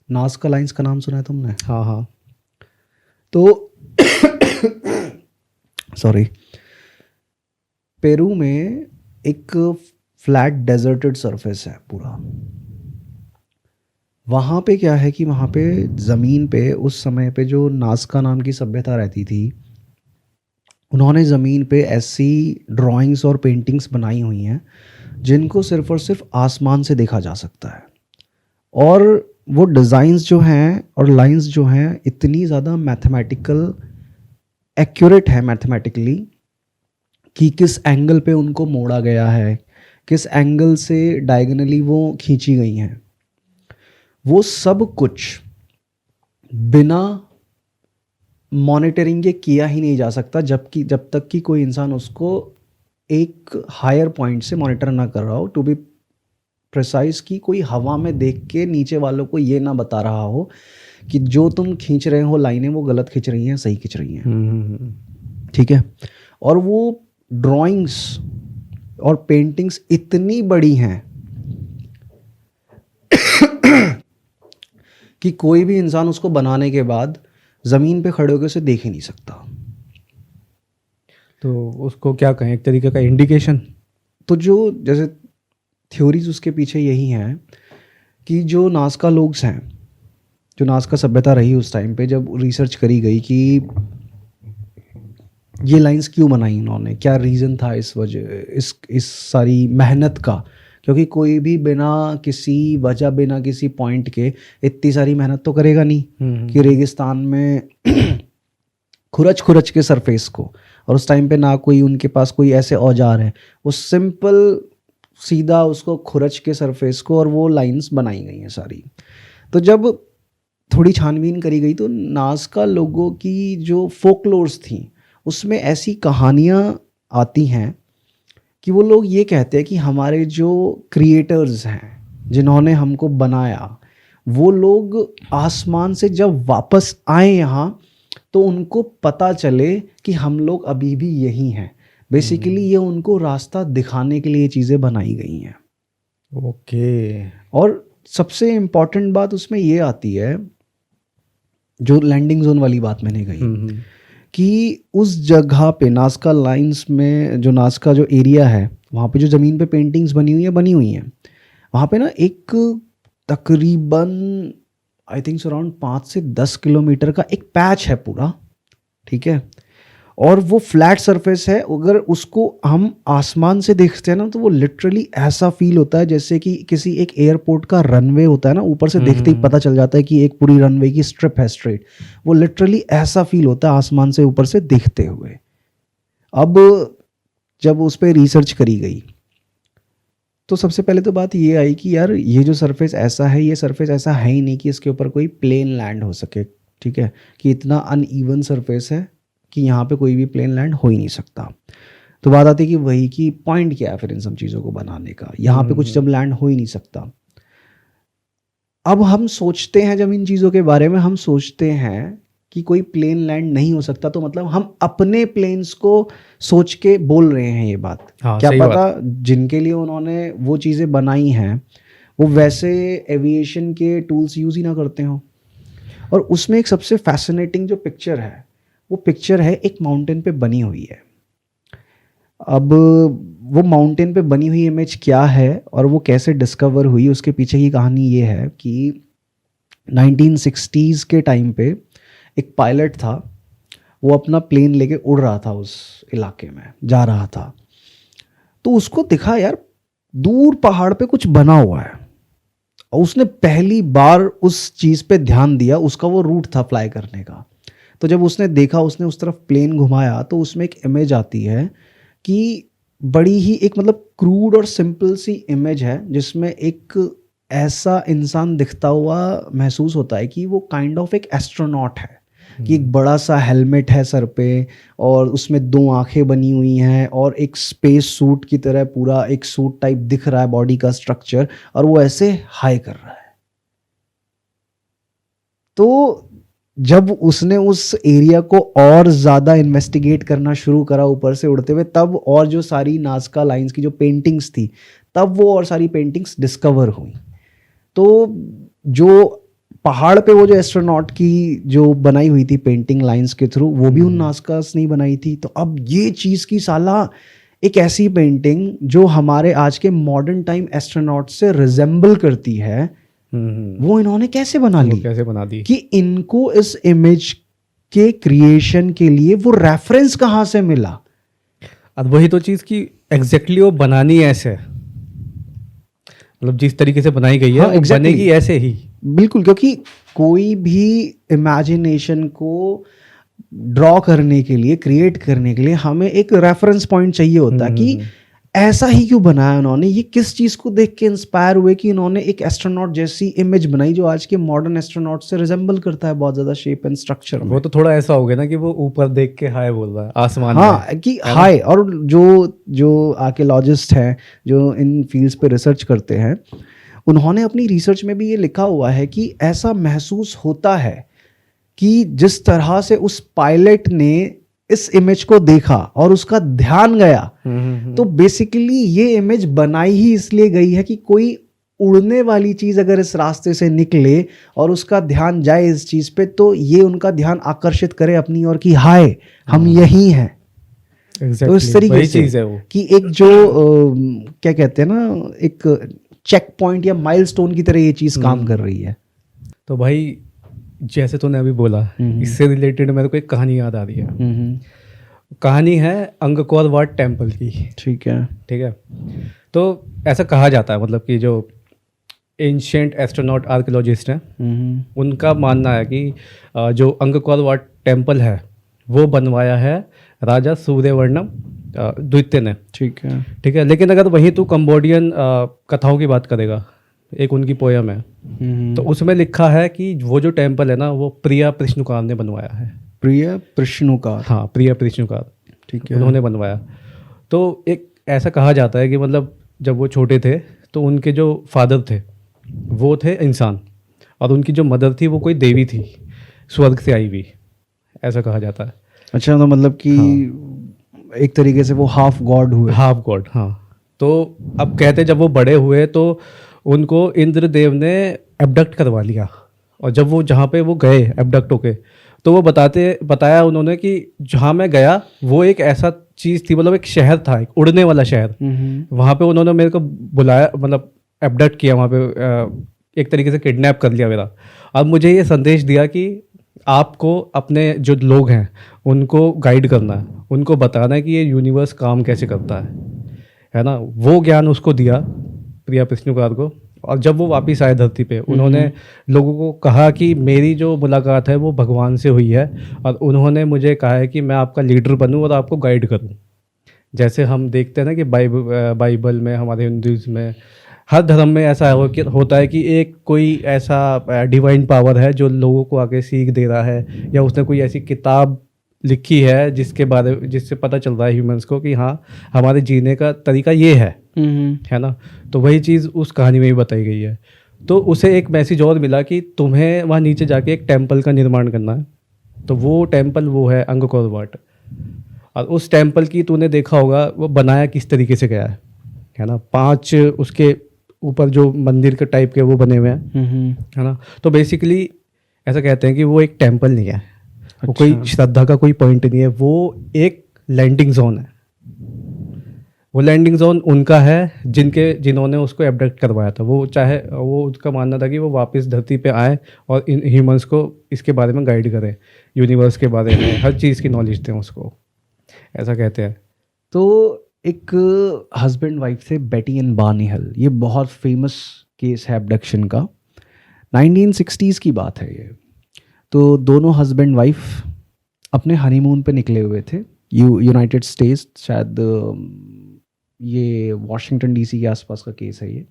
Nazca lines का नाम सुना है तुमने? हाँ हाँ। तो सॉरी, पेरू में एक फ्लैट डेजर्टेड सरफेस है पूरा। वहाँ पे क्या है कि वहाँ पे ज़मीन पे उस समय पे जो नाज़का नाम की सभ्यता रहती थी, उन्होंने ज़मीन पे ऐसी ड्राइंग्स और पेंटिंग्स बनाई हुई हैं जिनको सिर्फ़ और सिर्फ आसमान से देखा जा सकता है। और वो डिज़ाइंस जो हैं और लाइंस जो हैं इतनी ज़्यादा मैथमेटिकल एक्यूरेट है मैथमेटिकली, कि किस एंगल पे उनको मोड़ा गया है, किस एंगल से डायगोनली वो खींची गई हैं, वो सब कुछ बिना मॉनिटरिंग के किया ही नहीं जा सकता जब तक कि कोई इंसान उसको एक हायर पॉइंट से मॉनिटर ना कर रहा हो। टू बी प्रिसाइज, कि कोई हवा में देख के नीचे वालों को ये ना बता रहा हो कि जो तुम खींच रहे हो लाइनें वो गलत खींच रही हैं, सही खींच रही हैं। ठीक है। और वो ड्राइंग्स और पेंटिंग्स इतनी बड़ी हैं कि कोई भी इंसान उसको बनाने के बाद ज़मीन पे खड़े होकर उसे देख ही नहीं सकता। तो उसको क्या कहें, एक तरीके का इंडिकेशन? तो जो जैसे थ्योरीज उसके पीछे यही हैं कि जो नाज़का लोग हैं, जो नाज़का सभ्यता रही उस टाइम पे, जब रिसर्च करी गई कि ये लाइंस क्यों बनाई इन्होंने, क्या रीज़न था इस वजह इस सारी मेहनत का, क्योंकि कोई भी बिना किसी वजह, बिना किसी पॉइंट के इतनी सारी मेहनत तो करेगा नहीं कि रेगिस्तान में खुरच खुरच के सरफेस को। और उस टाइम पे ना कोई उनके पास कोई ऐसे औजार है, वो सिंपल सीधा उसको खुरच के सरफेस को और वो लाइंस बनाई गई हैं सारी। तो जब थोड़ी छानबीन करी गई तो नाज़का लोगों की जो फोकलोर्स थी उसमें ऐसी कहानियाँ आती हैं कि वो लोग ये कहते हैं कि हमारे जो क्रिएटर्स हैं जिन्होंने हमको बनाया, वो लोग आसमान से जब वापस आए यहाँ तो उनको पता चले कि हम लोग अभी भी यही हैं। बेसिकली ये उनको रास्ता दिखाने के लिए चीज़ें बनाई गई हैं। ओके। और सबसे इम्पॉर्टेंट बात उसमें ये आती है, जो लैंडिंग जोन वाली बात मैंने कही, कि उस जगह पे नाज़का लाइंस में जो नाज़का जो एरिया है वहाँ पे जो ज़मीन पे पेंटिंग्स बनी हुई हैं वहाँ पे ना एक तकरीबन आई थिंक अराउंड 5 से 10 किलोमीटर का एक पैच है पूरा। ठीक है। और वो फ्लैट सरफेस है, अगर उसको हम आसमान से देखते हैं ना तो वो लिटरली ऐसा फील होता है जैसे कि किसी एक एयरपोर्ट का रनवे होता है ना, ऊपर से देखते ही पता चल जाता है कि एक पूरी रनवे की स्ट्रिप है स्ट्रेट। वो लिटरली ऐसा फील होता है आसमान से ऊपर से देखते हुए। अब जब उस पर रिसर्च करी गई तो सबसे पहले तो बात ये आई कि यार ये जो सरफेस ऐसा है, ये सरफेस ऐसा है ही नहीं कि इसके ऊपर कोई प्लेन लैंड हो सके। ठीक है, कि इतना अनइवन सरफेस है कि यहाँ पे कोई भी प्लेन लैंड हो ही नहीं सकता। तो बात आती है कि वही कि पॉइंट क्या है फिर इन सब चीज़ों को बनाने का, यहाँ पे कुछ जब लैंड हो ही नहीं सकता। अब हम सोचते हैं, जब इन चीज़ों के बारे में हम सोचते हैं कि कोई प्लेन लैंड नहीं हो सकता, तो मतलब हम अपने प्लेन्स को सोच के बोल रहे हैं ये बात। हाँ, क्या सही पता बात। जिनके लिए उन्होंने वो चीज़ें बनाई हैं वो वैसे एविएशन के टूल्स यूज़ ही ना करते हों। और उसमें एक सबसे फैसिनेटिंग जो पिक्चर है, वो पिक्चर है एक माउंटेन पे बनी हुई है। अब वो माउंटेन पे बनी हुई इमेज क्या है और वो कैसे डिस्कवर हुई, उसके पीछे की कहानी ये है कि 1960s के टाइम पे एक पायलट था, वो अपना प्लेन लेके उड़ रहा था, उस इलाके में जा रहा था। तो उसको दिखा यार दूर पहाड़ पे कुछ बना हुआ है, और उसने पहली बार उस चीज़ पे ध्यान दिया। उसका वो रूट था फ्लाई करने का। तो जब उसने देखा, उसने उस तरफ प्लेन घुमाया तो उसमें एक इमेज आती है कि बड़ी ही एक मतलब क्रूड और सिंपल सी इमेज है जिसमें एक ऐसा इंसान दिखता हुआ महसूस होता है कि वो काइंड ऑफ एक एस्ट्रोनॉट है, कि एक बड़ा सा हेलमेट है सर पे और उसमें 2 आंखें बनी हुई हैं और एक स्पेस सूट की तरह पूरा एक सूट टाइप दिख रहा है बॉडी का स्ट्रक्चर, और वो ऐसे हाई कर रहा है। तो जब उसने उस एरिया को और ज़्यादा इन्वेस्टिगेट करना शुरू करा ऊपर से उड़ते हुए, तब और जो सारी नाज़का लाइंस की जो पेंटिंग्स थी, तब वो और सारी पेंटिंग्स डिस्कवर हुई। तो जो पहाड़ पे वो जो एस्ट्रोनॉट की जो बनाई हुई थी पेंटिंग लाइंस के थ्रू, वो भी उन नास्कास ने बनाई थी। तो अब ये चीज़ की साला एक ऐसी पेंटिंग जो हमारे आज के मॉडर्न टाइम एस्ट्रोनॉट से रिजेंबल करती है, वो इन्होंने कैसे बना ली? कैसे बना दी कि इनको इस इमेज के क्रिएशन के लिए वो रेफरेंस कहाँ से मिला? अब वही तो चीज़ कि एग्जैक्टली वो बनानी ऐसे है, मतलब जिस तरीके से बनाई गई है हाँ, वो exactly. बनेगी ऐसे ही। बिल्कुल, क्योंकि कोई भी इमेजिनेशन को ड्रॉ करने के लिए, क्रिएट करने के लिए हमें एक रेफरेंस पॉइंट चाहिए होता है कि ऐसा ही क्यों बनाया उन्होंने, ये किस चीज़ को देख के इंस्पायर हुए कि उन्होंने एक एस्ट्रोनॉट जैसी इमेज बनाई जो आज के मॉडर्न एस्ट्रोनॉट से रिजेंबल करता है बहुत ज़्यादा शेप एंड स्ट्रक्चर में। वो तो थोड़ा ऐसा हो गया ना कि वो ऊपर देख के हाय बोल रहा है आसमान में। हाँ, कि हाय। और जो आर्कियोलॉजिस्ट हैं जो इन फील्ड्स पे रिसर्च करते हैं, उन्होंने अपनी रिसर्च में भी ये लिखा हुआ है कि ऐसा महसूस होता है कि जिस तरह से उस पायलट ने इस इमेज को देखा और उसका ध्यान गया, तो बेसिकली ये इमेज बनाई ही इसलिए गई है कि कोई उड़ने वाली चीज अगर इस रास्ते से निकले और उसका ध्यान जाए इस चीज पे, तो ये उनका ध्यान आकर्षित करे अपनी ओर कि हाय हम यही हैं। तो इस तरीके से चीज है वो कि एक जो क्या कहते हैं ना, एक चेक पॉइंट या माइलस्टोन की तरह ये चीज काम कर रही है। तो भाई जैसे तूने अभी बोला, इससे रिलेटेड मेरे को एक कहानी याद आ रही है। कहानी है अंगकोर वाट टेम्पल की। ठीक है। ठीक है। तो ऐसा कहा जाता है, मतलब कि जो एंशिएंट एस्ट्रोनॉट आर्कियोलॉजिस्ट हैं उनका मानना है कि जो अंगकोर वाट टेम्पल है वो बनवाया है राजा सूर्यवर्णम द्वितीय ने। ठीक है। ठीक है। लेकिन अगर वहीं तू कंबोडियन कथाओं की बात करेगा, एक उनकी पोयम है, तो उसमें लिखा है कि वो जो टेम्पल है ना वो प्रिया प्रश्नुकार ने बनवाया है। प्रिया प्रश्नुकार? हाँ, प्रिया प्रश्नुकार। ठीक है। उन्होंने बनवाया। तो एक ऐसा कहा जाता है कि मतलब जब वो छोटे थे तो उनके जो फादर थे वो थे इंसान, और उनकी जो मदर थी वो कोई देवी थी, स्वर्ग से आई हुई, ऐसा कहा जाता है। अच्छा, तो मतलब कि एक तरीके से वो हाफ गॉड हुए। हाफ गॉड, हाँ। तो अब कहते जब वो बड़े हुए तो उनको इंद्रदेव ने एबडक्ट करवा लिया, और जब वो जहाँ पे वो गए एबडक्ट होके, तो वो बताया उन्होंने कि जहाँ मैं गया वो एक ऐसा चीज़ थी, मतलब एक शहर था, एक उड़ने वाला शहर। वहाँ पे उन्होंने मेरे को बुलाया, मतलब एबडक्ट किया, वहाँ पे एक तरीके से किडनैप कर लिया मेरा। अब मुझे ये संदेश दिया कि आपको अपने जो लोग हैं उनको गाइड करना है, उनको बताना है कि ये यूनिवर्स काम कैसे करता है ना। वो ज्ञान उसको दिया प्रिया प्रश्नुकार को। और जब वो वापस आए धरती पे, उन्होंने लोगों को कहा कि मेरी जो मुलाकात है वो भगवान से हुई है, और उन्होंने मुझे कहा है कि मैं आपका लीडर बनूं और आपको गाइड करूं। जैसे हम देखते हैं ना कि बाइबल में, हमारे हिंदुज़ में, हर धर्म में ऐसा होता है कि एक कोई ऐसा डिवाइन पावर है जो लोगों को आगे सीख दे रहा है, या उसने कोई ऐसी किताब लिखी है जिससे पता चल रहा है ह्यूमंस को कि हाँ हमारे जीने का तरीका ये है ना। तो वही चीज़ उस कहानी में भी बताई गई है। तो उसे एक मैसेज और मिला कि तुम्हें वहाँ नीचे जाके एक टेम्पल का निर्माण करना है। तो वो टेम्पल वो है अंगकोर वाट। और उस टेम्पल की तूने देखा होगा वो बनाया किस तरीके से गया है ना। 5 उसके ऊपर जो मंदिर के टाइप के वो बने हुए हैं, है ना। तो बेसिकली ऐसा कहते हैं कि वो एक टेम्पल नहीं है, वो कोई श्रद्धा का कोई पॉइंट नहीं है, वो एक लैंडिंग जोन है। वो लैंडिंग जोन उनका है जिन्होंने उसको एबडक्ट करवाया था। वो उसका मानना था कि वो वापस धरती पे आए और इन ह्यूमंस को इसके बारे में गाइड करें, यूनिवर्स के बारे में हर चीज़ की नॉलेज दें उसको, ऐसा कहते हैं। तो एक हस्बैंड वाइफ थे, बेटी एंड बार्नी हिल, ये बहुत फेमस केस है एबडक्शन का। 1960s की बात है ये। तो दोनों हस्बैंड वाइफ अपने हनीमून पे निकले हुए थे, यूनाइटेड स्टेट्स, शायद ये वॉशिंगटन डीसी के आसपास का केस है ये।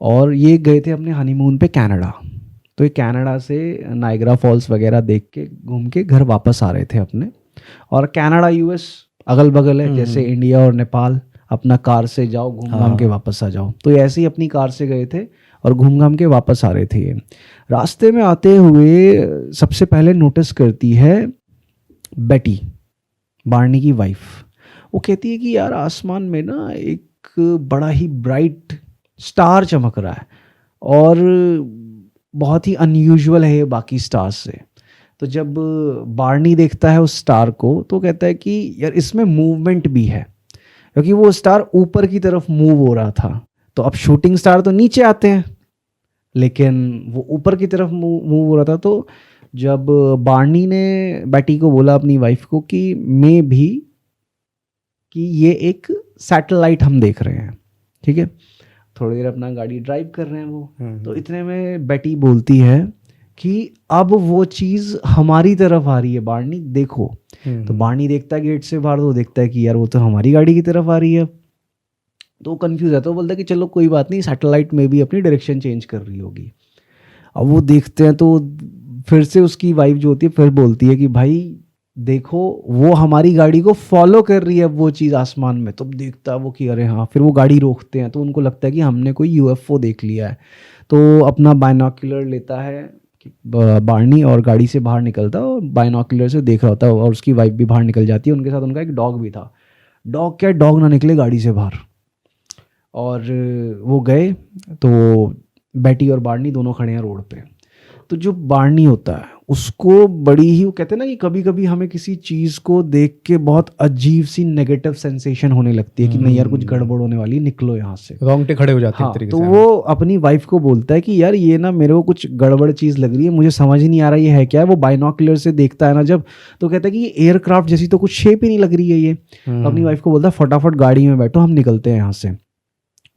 और ये गए थे अपने हनीमून पे कनाडा। तो ये कनाडा से नायग्रा फॉल्स वगैरह देख के घूम के घर वापस आ रहे थे अपने। और कनाडा यूएस अगल बगल है, जैसे इंडिया और नेपाल, अपना कार से जाओ, घूम घाम के वापस आ जाओ। तो ऐसे ही अपनी कार से गए थे और घूम घाम के वापस आ रहे थे ये। रास्ते में आते हुए सबसे पहले नोटिस करती है बेटी, बार्नी की वाइफ। वो कहती है कि यार आसमान में ना एक बड़ा ही ब्राइट स्टार चमक रहा है, और बहुत ही अनयूजुअल है ये बाकी स्टार्स से। तो जब बार्नी देखता है उस स्टार को तो कहता है कि यार इसमें मूवमेंट भी है, क्योंकि वो स्टार ऊपर की तरफ मूव हो रहा था। तो अब शूटिंग स्टार तो नीचे आते हैं, लेकिन वो ऊपर की तरफ मूव हो रहा था। तो जब बार्नी ने बेटी को बोला, अपनी वाइफ को, कि मैं भी कि ये एक सैटेलाइट हम देख रहे हैं, ठीक है, थोड़ी देर अपना गाड़ी ड्राइव कर रहे हैं वो, तो इतने में बेटी बोलती है कि अब वो चीज़ हमारी तरफ आ रही है, बार्नी देखो। तो बार्नी देखता है गेट से बाहर, तो देखता है कि यार वो तो हमारी गाड़ी की तरफ आ रही है। तो कंफ्यूज है, तो बोलता है कि चलो कोई बात नहीं, सैटेलाइट में भी अपनी डायरेक्शन चेंज कर रही होगी। अब वो देखते हैं तो फिर से उसकी वाइफ जो होती है फिर बोलती है कि भाई देखो वो हमारी गाड़ी को फॉलो कर रही है वो चीज़ आसमान में। तो देखता है वो कि अरे हाँ, फिर वो गाड़ी रोकते हैं, तो उनको लगता है कि हमने कोई यूएफओ देख लिया है। तो अपना बायनॉक्यूलर लेता है बार्नी और गाड़ी से बाहर निकलता है और बायनॉक्यूलर से देख रहा होता है, और उसकी वाइफ भी बाहर निकल जाती है, उनके साथ उनका एक डॉग भी था। डॉग क्या, डॉग ना निकले गाड़ी से बाहर। और वो गए तो बेटी और बार्नी दोनों खड़े हैं रोड पे। तो जो बार्नी होता है उसको बड़ी ही, वो कहते हैं ना कि कभी कभी हमें किसी चीज़ को देख के बहुत अजीब सी नेगेटिव सेंसेशन होने लगती है कि नहीं यार कुछ गड़बड़ होने वाली, निकलो यहाँ से, रोंगटे खड़े हो जाते हैं हाँ। तरीके तो से। वो अपनी वाइफ को बोलता है कि यार ये ना मेरे को कुछ गड़बड़ चीज़ लग रही है, मुझे समझ ही नहीं आ रहा ये है क्या है। वो बाइनोकुलर से देखता है ना जब, तो कहता है कि ये एयरक्राफ्ट जैसी तो कुछ शेप ही नहीं लग रही है ये। अपनी वाइफ को बोलता है फटाफट गाड़ी में बैठो, हम निकलते हैं यहाँ से।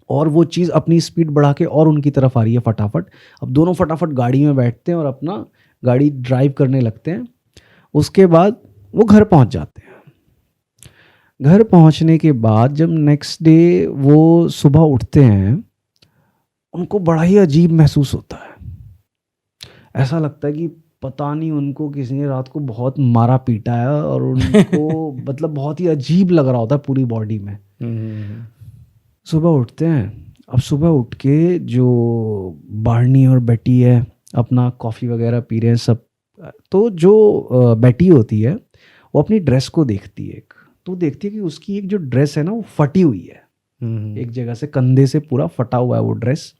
और वो चीज़ अपनी स्पीड बढ़ा के और उनकी तरफ आ रही है फटाफट। अब दोनों फटाफट गाड़ी में बैठते हैं और अपना गाड़ी ड्राइव करने लगते हैं। उसके बाद वो घर पहुंच जाते हैं। घर पहुंचने के बाद जब नेक्स्ट डे वो सुबह उठते हैं, उनको बड़ा ही अजीब महसूस होता है। ऐसा लगता है कि पता नहीं उनको किसी ने रात को बहुत मारा पीटा है और उनको मतलब बहुत ही अजीब लग रहा होता है पूरी बॉडी में। सुबह उठते हैं। अब सुबह उठ के जो बार्नी और बेटी है अपना कॉफ़ी वगैरह पी रहे हैं सब। तो जो बेटी होती है वो अपनी ड्रेस को देखती है, तो देखती है कि उसकी एक जो ड्रेस है ना वो फटी हुई है, एक जगह से कंधे से पूरा फटा हुआ है वो ड्रेस।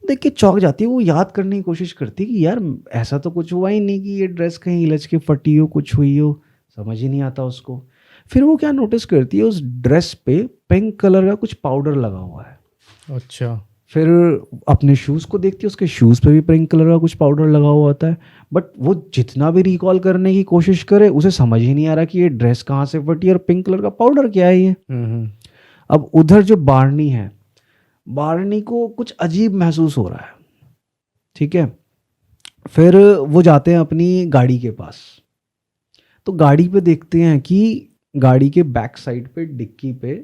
देख के चौंक जाती है। वो याद करने की कोशिश करती है कि यार ऐसा तो कुछ हुआ ही नहीं कि ये ड्रेस कहीं इलझ के फटी हो, कुछ हुई हो, समझ ही नहीं आता उसको। फिर वो क्या नोटिस करती है, उस ड्रेस पे पिंक कलर का कुछ पाउडर लगा हुआ है। अच्छा। फिर अपने शूज़ को देखती है, उसके शूज़ पे भी पिंक कलर का कुछ पाउडर लगा हुआ होता है। बट वो जितना भी रिकॉल करने की कोशिश करे उसे समझ ही नहीं आ रहा कि ये ड्रेस कहाँ से फटी और पिंक कलर का पाउडर क्या है ये। अब उधर जो बार्नी है, बार्नी को कुछ अजीब महसूस हो रहा है, ठीक है। फिर वो जाते हैं अपनी गाड़ी के पास, तो गाड़ी पे देखते हैं कि गाड़ी के बैक साइड पे डिक्की पे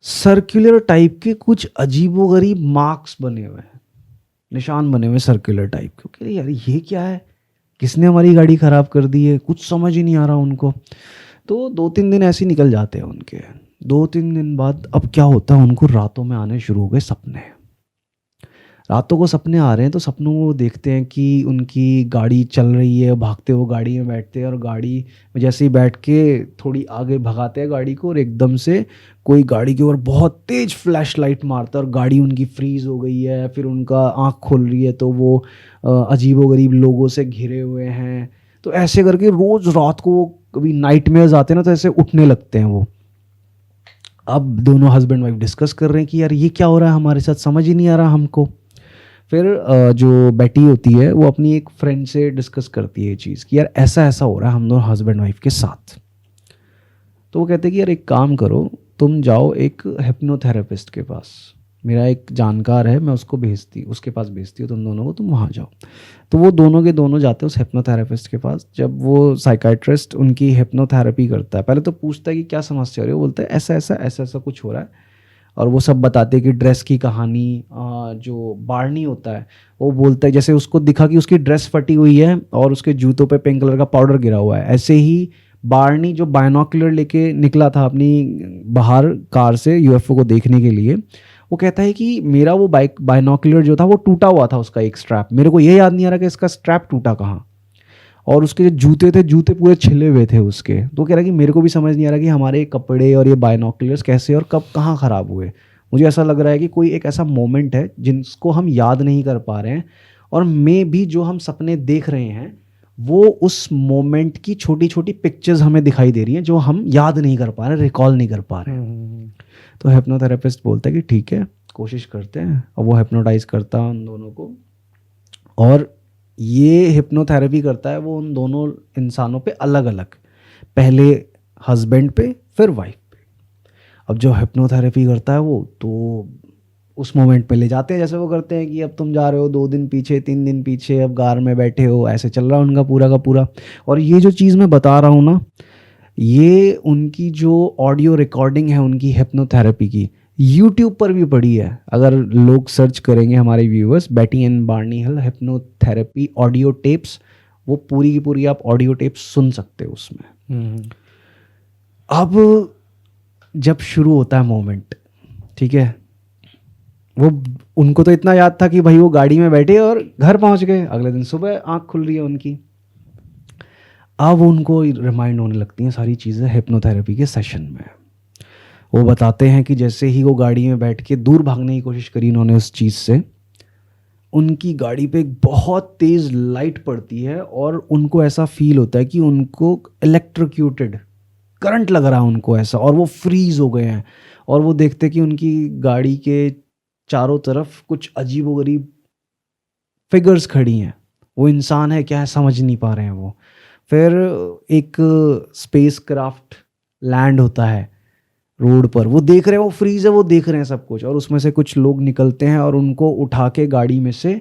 सर्कुलर टाइप के कुछ अजीबोगरीब मार्क्स बने हुए हैं, निशान बने हुए सर्कुलर टाइप के। क्योंकि यार ये क्या है, किसने हमारी गाड़ी ख़राब कर दी है, कुछ समझ ही नहीं आ रहा उनको। तो 2-3 दिन ऐसे निकल जाते हैं उनके। 2-3 दिन बाद अब क्या होता है, उनको रातों में आने शुरू हो गए सपने। रातों को सपने आ रहे हैं, तो सपनों में वो देखते हैं कि उनकी गाड़ी चल रही है, भागते वो गाड़ी में बैठते हैं और गाड़ी में जैसे ही बैठ के थोड़ी आगे भगाते हैं गाड़ी को और एकदम से कोई गाड़ी के ऊपर बहुत तेज़ फ्लैश लाइट मारता है और गाड़ी उनकी फ्रीज़ हो गई है। फिर उनका आँख खुल रही है तो वो अजीबोगरीब लोगों से घिरे हुए हैं। तो ऐसे करके रोज़ रात को कभी नाइटमेयर्स आते हैं ना, तो ऐसे उठने लगते हैं वो। अब दोनों हस्बैंड वाइफ डिस्कस कर रहे हैं कि यार ये क्या हो रहा है हमारे साथ, समझ ही नहीं आ रहा हमको। फिर जो बेटी होती है वो अपनी एक फ्रेंड से डिस्कस करती है ये चीज़ कि यार ऐसा ऐसा हो रहा है हम दोनों हस्बैंड वाइफ के साथ। तो वो कहते हैं कि यार एक काम करो, तुम जाओ एक हिप्नोथेरेपिस्ट के पास, मेरा एक जानकार है, मैं उसके पास भेजती हूँ तुम दोनों को, तुम वहाँ जाओ। तो वो दोनों के दोनों जाते हैं उस हिप्नोथेरेपिस्ट के पास। जब वो साइकाइट्रिस्ट उनकी हिप्नोथेरेपी करता है, पहले तो पूछता है कि क्या समस्या हो रही है। वो बोलता है ऐसा ऐसा ऐसा ऐसा कुछ हो रहा है, और वो सब बताते हैं कि ड्रेस की कहानी। जो बार्नी होता है वो बोलता है जैसे उसको दिखा कि उसकी ड्रेस फटी हुई है और उसके जूतों पे पिंक कलर का पाउडर गिरा हुआ है। ऐसे ही बार्नी जो बायनॉक्यूलर लेके निकला था अपनी बाहर कार से यूएफओ को देखने के लिए, वो कहता है कि मेरा वो बायनॉक्यूलर जो था वो टूटा हुआ था, उसका एक स्ट्रैप, मेरे को ये याद नहीं आ रहा कि इसका स्ट्रैप टूटा कहाँ। और उसके जो जूते थे, जूते पूरे छिले हुए थे उसके। तो कह रहा कि मेरे को भी समझ नहीं आ रहा कि हमारे कपड़े और ये बायनॉक्यूलर्स कैसे और कब कहाँ ख़राब हुए। मुझे ऐसा लग रहा है कि कोई एक ऐसा मोमेंट है जिसको हम याद नहीं कर पा रहे हैं और मे भी जो हम सपने देख रहे हैं वो उस मोमेंट की छोटी छोटी पिक्चर्स हमें दिखाई दे रही हैं जो हम याद नहीं कर पा रहे, रिकॉल नहीं कर पा रहे हैं। तो हिप्नोथेरेपिस्ट बोलता है कि ठीक है, कोशिश करते हैं, और वो हिप्नोटाइज करता है उन दोनों को, और ये हिप्नोथेरेपी करता है वो उन दोनों इंसानों पे अलग अलग, पहले हस्बैंड पे फिर वाइफ पे। अब जो हिप्नोथेरेपी करता है वो तो उस मोमेंट पे ले जाते हैं, जैसे वो करते हैं कि अब तुम जा रहे हो 2 दिन पीछे, 3 दिन पीछे, अब कार में बैठे हो, ऐसे चल रहा है उनका पूरा का पूरा। और ये जो चीज़ मैं बता रहा हूँ ना, ये उनकी जो ऑडियो रिकॉर्डिंग है उनकी हिप्नोथेरेपी की, यूट्यूब पर भी पड़ी है। अगर लोग सर्च करेंगे हमारे viewers, Betty and Barney Hill hypnotherapy audio tapes, वो पूरी की पूरी आप ऑडियो टेप्स सुन सकते हो उसमें। अब जब शुरू होता है मोमेंट, ठीक है, वो उनको तो इतना याद था कि भाई वो गाड़ी में बैठे और घर पहुंच गए, अगले दिन सुबह आंख खुल रही है उनकी। अब उनको रिमाइंड होने लगती हैं सारी चीज़ें हिप्नोथेरेपी के सेशन में। वो बताते हैं कि जैसे ही वो गाड़ी में बैठ के दूर भागने की कोशिश करी उन्होंने उस चीज़ से, उनकी गाड़ी पे एक बहुत तेज़ लाइट पड़ती है और उनको ऐसा फील होता है कि उनको इलेक्ट्रोक्यूटेड करंट लग रहा है उनको ऐसा, और वो फ्रीज हो गए हैं। और वो देखते कि उनकी गाड़ी के चारों तरफ कुछ अजीबोगरीब फिगर्स खड़ी हैं, वो इंसान है क्या है समझ नहीं पा रहे हैं वो। फिर एक स्पेस क्राफ्ट लैंड होता है रोड पर, वो देख रहे हैं, वो फ्रीज है, वो देख रहे हैं सब कुछ, और उसमें से कुछ लोग निकलते हैं और उनको उठा के गाड़ी में से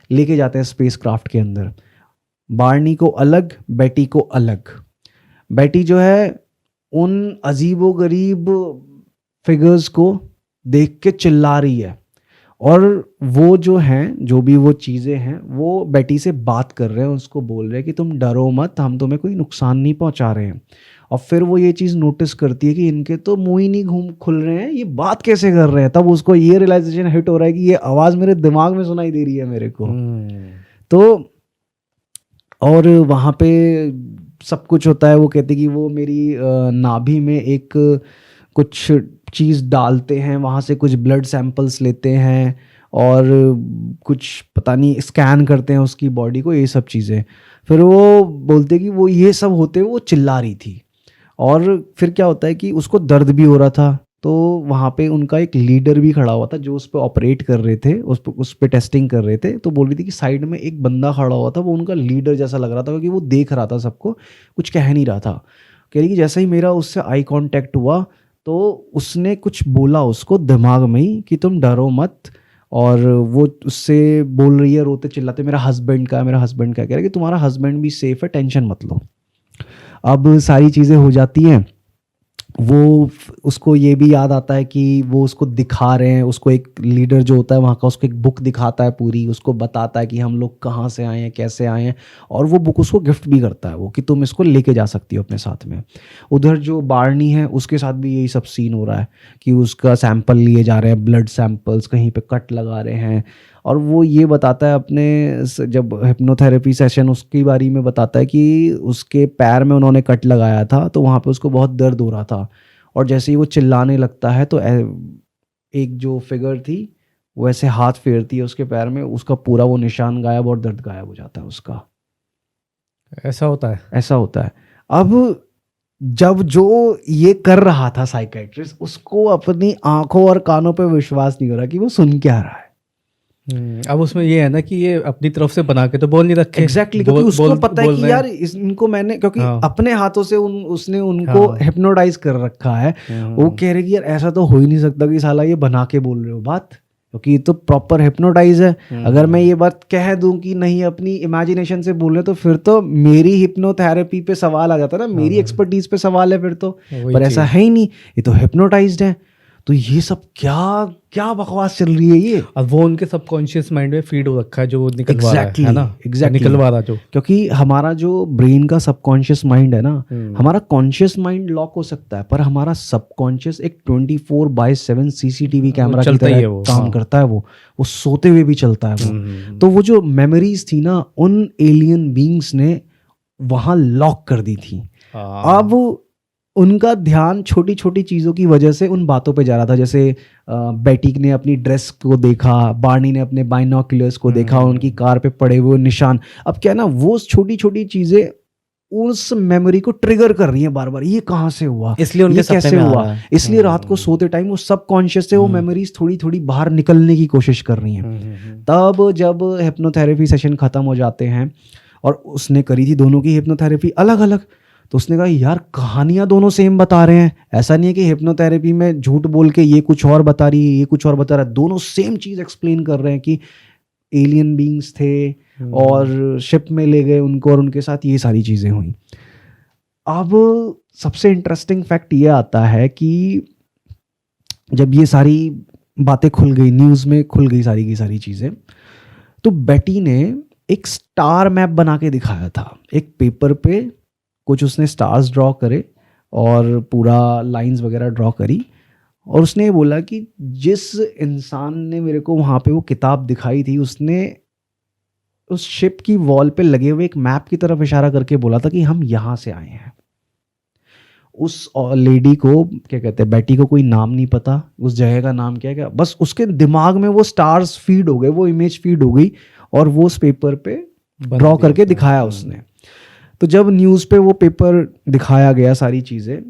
लेके जाते हैं स्पेस क्राफ्ट के अंदर। बार्नी को अलग, बेटी को अलग। बेटी जो है उन अजीबोगरीब फिगर्स को देख के चिल्ला रही है, और वो जो हैं, जो भी वो चीज़ें हैं, वो बेटी से बात कर रहे हैं, उसको बोल रहे हैं कि तुम डरो मत, हम तुम्हें कोई नुकसान नहीं पहुंचा रहे हैं। और फिर वो ये चीज़ नोटिस करती है कि इनके तो मुंह ही नहीं खुल रहे हैं, ये बात कैसे कर रहे हैं। तब उसको ये रियलाइजेशन हिट हो रहा है कि ये आवाज़ मेरे दिमाग में सुनाई दे रही है मेरे को। तो और वहाँ पे सब कुछ होता है। वो कहते कि वो मेरी नाभि में एक कुछ चीज़ डालते हैं, वहाँ से कुछ ब्लड सैंपल्स लेते हैं और कुछ पता नहीं स्कैन करते हैं उसकी बॉडी को, ये सब चीज़ें। फिर वो बोलते कि वो ये सब होते हुए वो चिल्ला रही थी। और फिर क्या होता है कि उसको दर्द भी हो रहा था, तो वहाँ पे उनका एक लीडर भी खड़ा हुआ था जो उस पर ऑपरेट कर रहे थे, उस पर टेस्टिंग कर रहे थे। तो बोल रही थी कि साइड में एक बंदा खड़ा हुआ था, वो उनका लीडर जैसा लग रहा था क्योंकि वो देख रहा था सबको, कुछ कह नहीं रहा था। कह रही कि जैसे ही मेरा उससे आई कांटेक्ट हुआ तो उसने कुछ बोला उसको दिमाग में ही कि तुम डरो मत, और वो उससे बोल रही है रोते चिल्लाते, मेरा हस्बैंड का, मेरा हस्बैंड का। कह रहा है कि तुम्हारा हस्बैंड भी सेफ है, टेंशन मत लो। अब सारी चीज़ें हो जाती हैं। वो उसको ये भी याद आता है कि वो उसको दिखा रहे हैं, उसको एक लीडर जो होता है वहाँ का उसको एक बुक दिखाता है पूरी, उसको बताता है कि हम लोग कहाँ से आए हैं, कैसे आए हैं, और वो बुक उसको गिफ्ट भी करता है वो कि तुम इसको लेके जा सकती हो अपने साथ में। उधर जो बार्नी है उसके साथ भी यही सब सीन हो रहा है कि उसका सैंपल लिए जा रहे हैं, ब्लड सैंपल्स, कहीं पे कट लगा रहे हैं। और वो ये बताता है अपने जब हिप्नोथेरेपी सेशन उसकी बारी में बताता है कि उसके पैर में उन्होंने कट लगाया था तो वहाँ पे उसको बहुत दर्द हो रहा था, और जैसे ही वो चिल्लाने लगता है तो एक जो फिगर थी वो ऐसे हाथ फेरती है उसके पैर में, उसका पूरा वो निशान गायब और दर्द गायब हो जाता है उसका। ऐसा होता है, ऐसा होता है। अब जब जो ये कर रहा था साइकेट्रिस्ट, उसको अपनी आंखों और कानों पे विश्वास नहीं हो रहा कि वो सुन क्या रहा है। अब उसमें ये है ना कि ये अपनी तरफ से बना के तो बोल नहीं रखे। एग्जैक्टली, क्योंकि उसको पता है कि यार इनको मैंने, क्योंकि अपने हाथों से उसने उनको हिप्नोटाइज कर रखा है। वो कह रहे कि यार ऐसा तो हो ही नहीं सकता कि साला ये बना के बोल रहे हो बात, क्योंकि ये तो प्रॉपर हिप्नोटाइज है। अगर मैं ये बात कह दूं कि नहीं अपनी इमेजिनेशन से बोल रहे तो फिर तो मेरी हिप्नोथेरेपी पे सवाल आ जाता है ना, मेरी एक्सपर्टीज पे सवाल है फिर तो। पर ऐसा है ही नहीं, ये तो हिप्नोटाइज्ड है। तो ये सब क्या क्या बकवास चल रही है ये। और वो उनके सबकॉन्शियस माइंड में फीड हो रखा है जो निकलवा रहा है ना, निकलवा रहा जो, क्योंकि हमारा जो ब्रेन का सबकॉन्शियस माइंड है ना, हमारा कॉन्शियस माइंड लॉक हो सकता है पर हमारा सबकॉन्शियस एक 24/7 CCTV कैमरा की तरह काम करता है। वो सोते हुए भी चलता है वो। तो वो जो मेमोरीज थी ना उन एलियन बीइंग्स ने वहां लॉक कर दी थी। अब उनका ध्यान छोटी छोटी चीज़ों की वजह से उन बातों पे जा रहा था। जैसे बेटी ने अपनी ड्रेस को देखा, बार्नी ने अपने बाइनोक्यूलर्स को देखा, उनकी कार पे पड़े हुए निशान। अब क्या ना, वो छोटी छोटी चीज़ें उस मेमोरी को ट्रिगर कर रही हैं बार बार। ये कहाँ से हुआ, इसलिए उनके ये सपने कैसे में आ हुआ। रहा है। इसलिए रात को सोते टाइम वो सबकॉन्शियस से वो मेमोरीज थोड़ी थोड़ी बाहर निकलने की कोशिश कर रही हैं। तब जब हिप्नोथेरेपी सेशन खत्म हो जाते हैं, और उसने करी थी दोनों की हिप्नोथेरेपी अलग अलग, तो उसने कहा यार कहानियां दोनों सेम बता रहे हैं। ऐसा नहीं है कि हिप्नोथेरेपी में झूठ बोल के ये कुछ और बता रही है, ये कुछ और बता रहा है। दोनों सेम चीज एक्सप्लेन कर रहे हैं कि एलियन बीइंग्स थे और शिप में ले गए उनको, और उनके साथ ये सारी चीजें हुई। अब सबसे इंटरेस्टिंग फैक्ट ये आता है कि जब ये सारी बातें खुल गई, न्यूज़ में खुल गई सारी की सारी चीज़ें, तो बेटी ने एक स्टार मैप बना के दिखाया था। एक पेपर पे कुछ उसने स्टार्स ड्रॉ करे और पूरा लाइंस वगैरह ड्रॉ करी, और उसने ये बोला कि जिस इंसान ने मेरे को वहाँ पे वो किताब दिखाई थी, उसने उस शिप की वॉल पे लगे हुए एक मैप की तरफ इशारा करके बोला था कि हम यहाँ से आए हैं। उस लेडी को, क्या कहते हैं, बेटी को कोई नाम नहीं पता, उस जगह का नाम क्या है, बस उसके दिमाग में वो स्टार्स फीड हो गए, वो इमेज फीड हो गई, और वो उस पेपर पे ड्रॉ करके दिखाया उसने। तो जब न्यूज़ पे वो पेपर दिखाया गया सारी चीज़ें,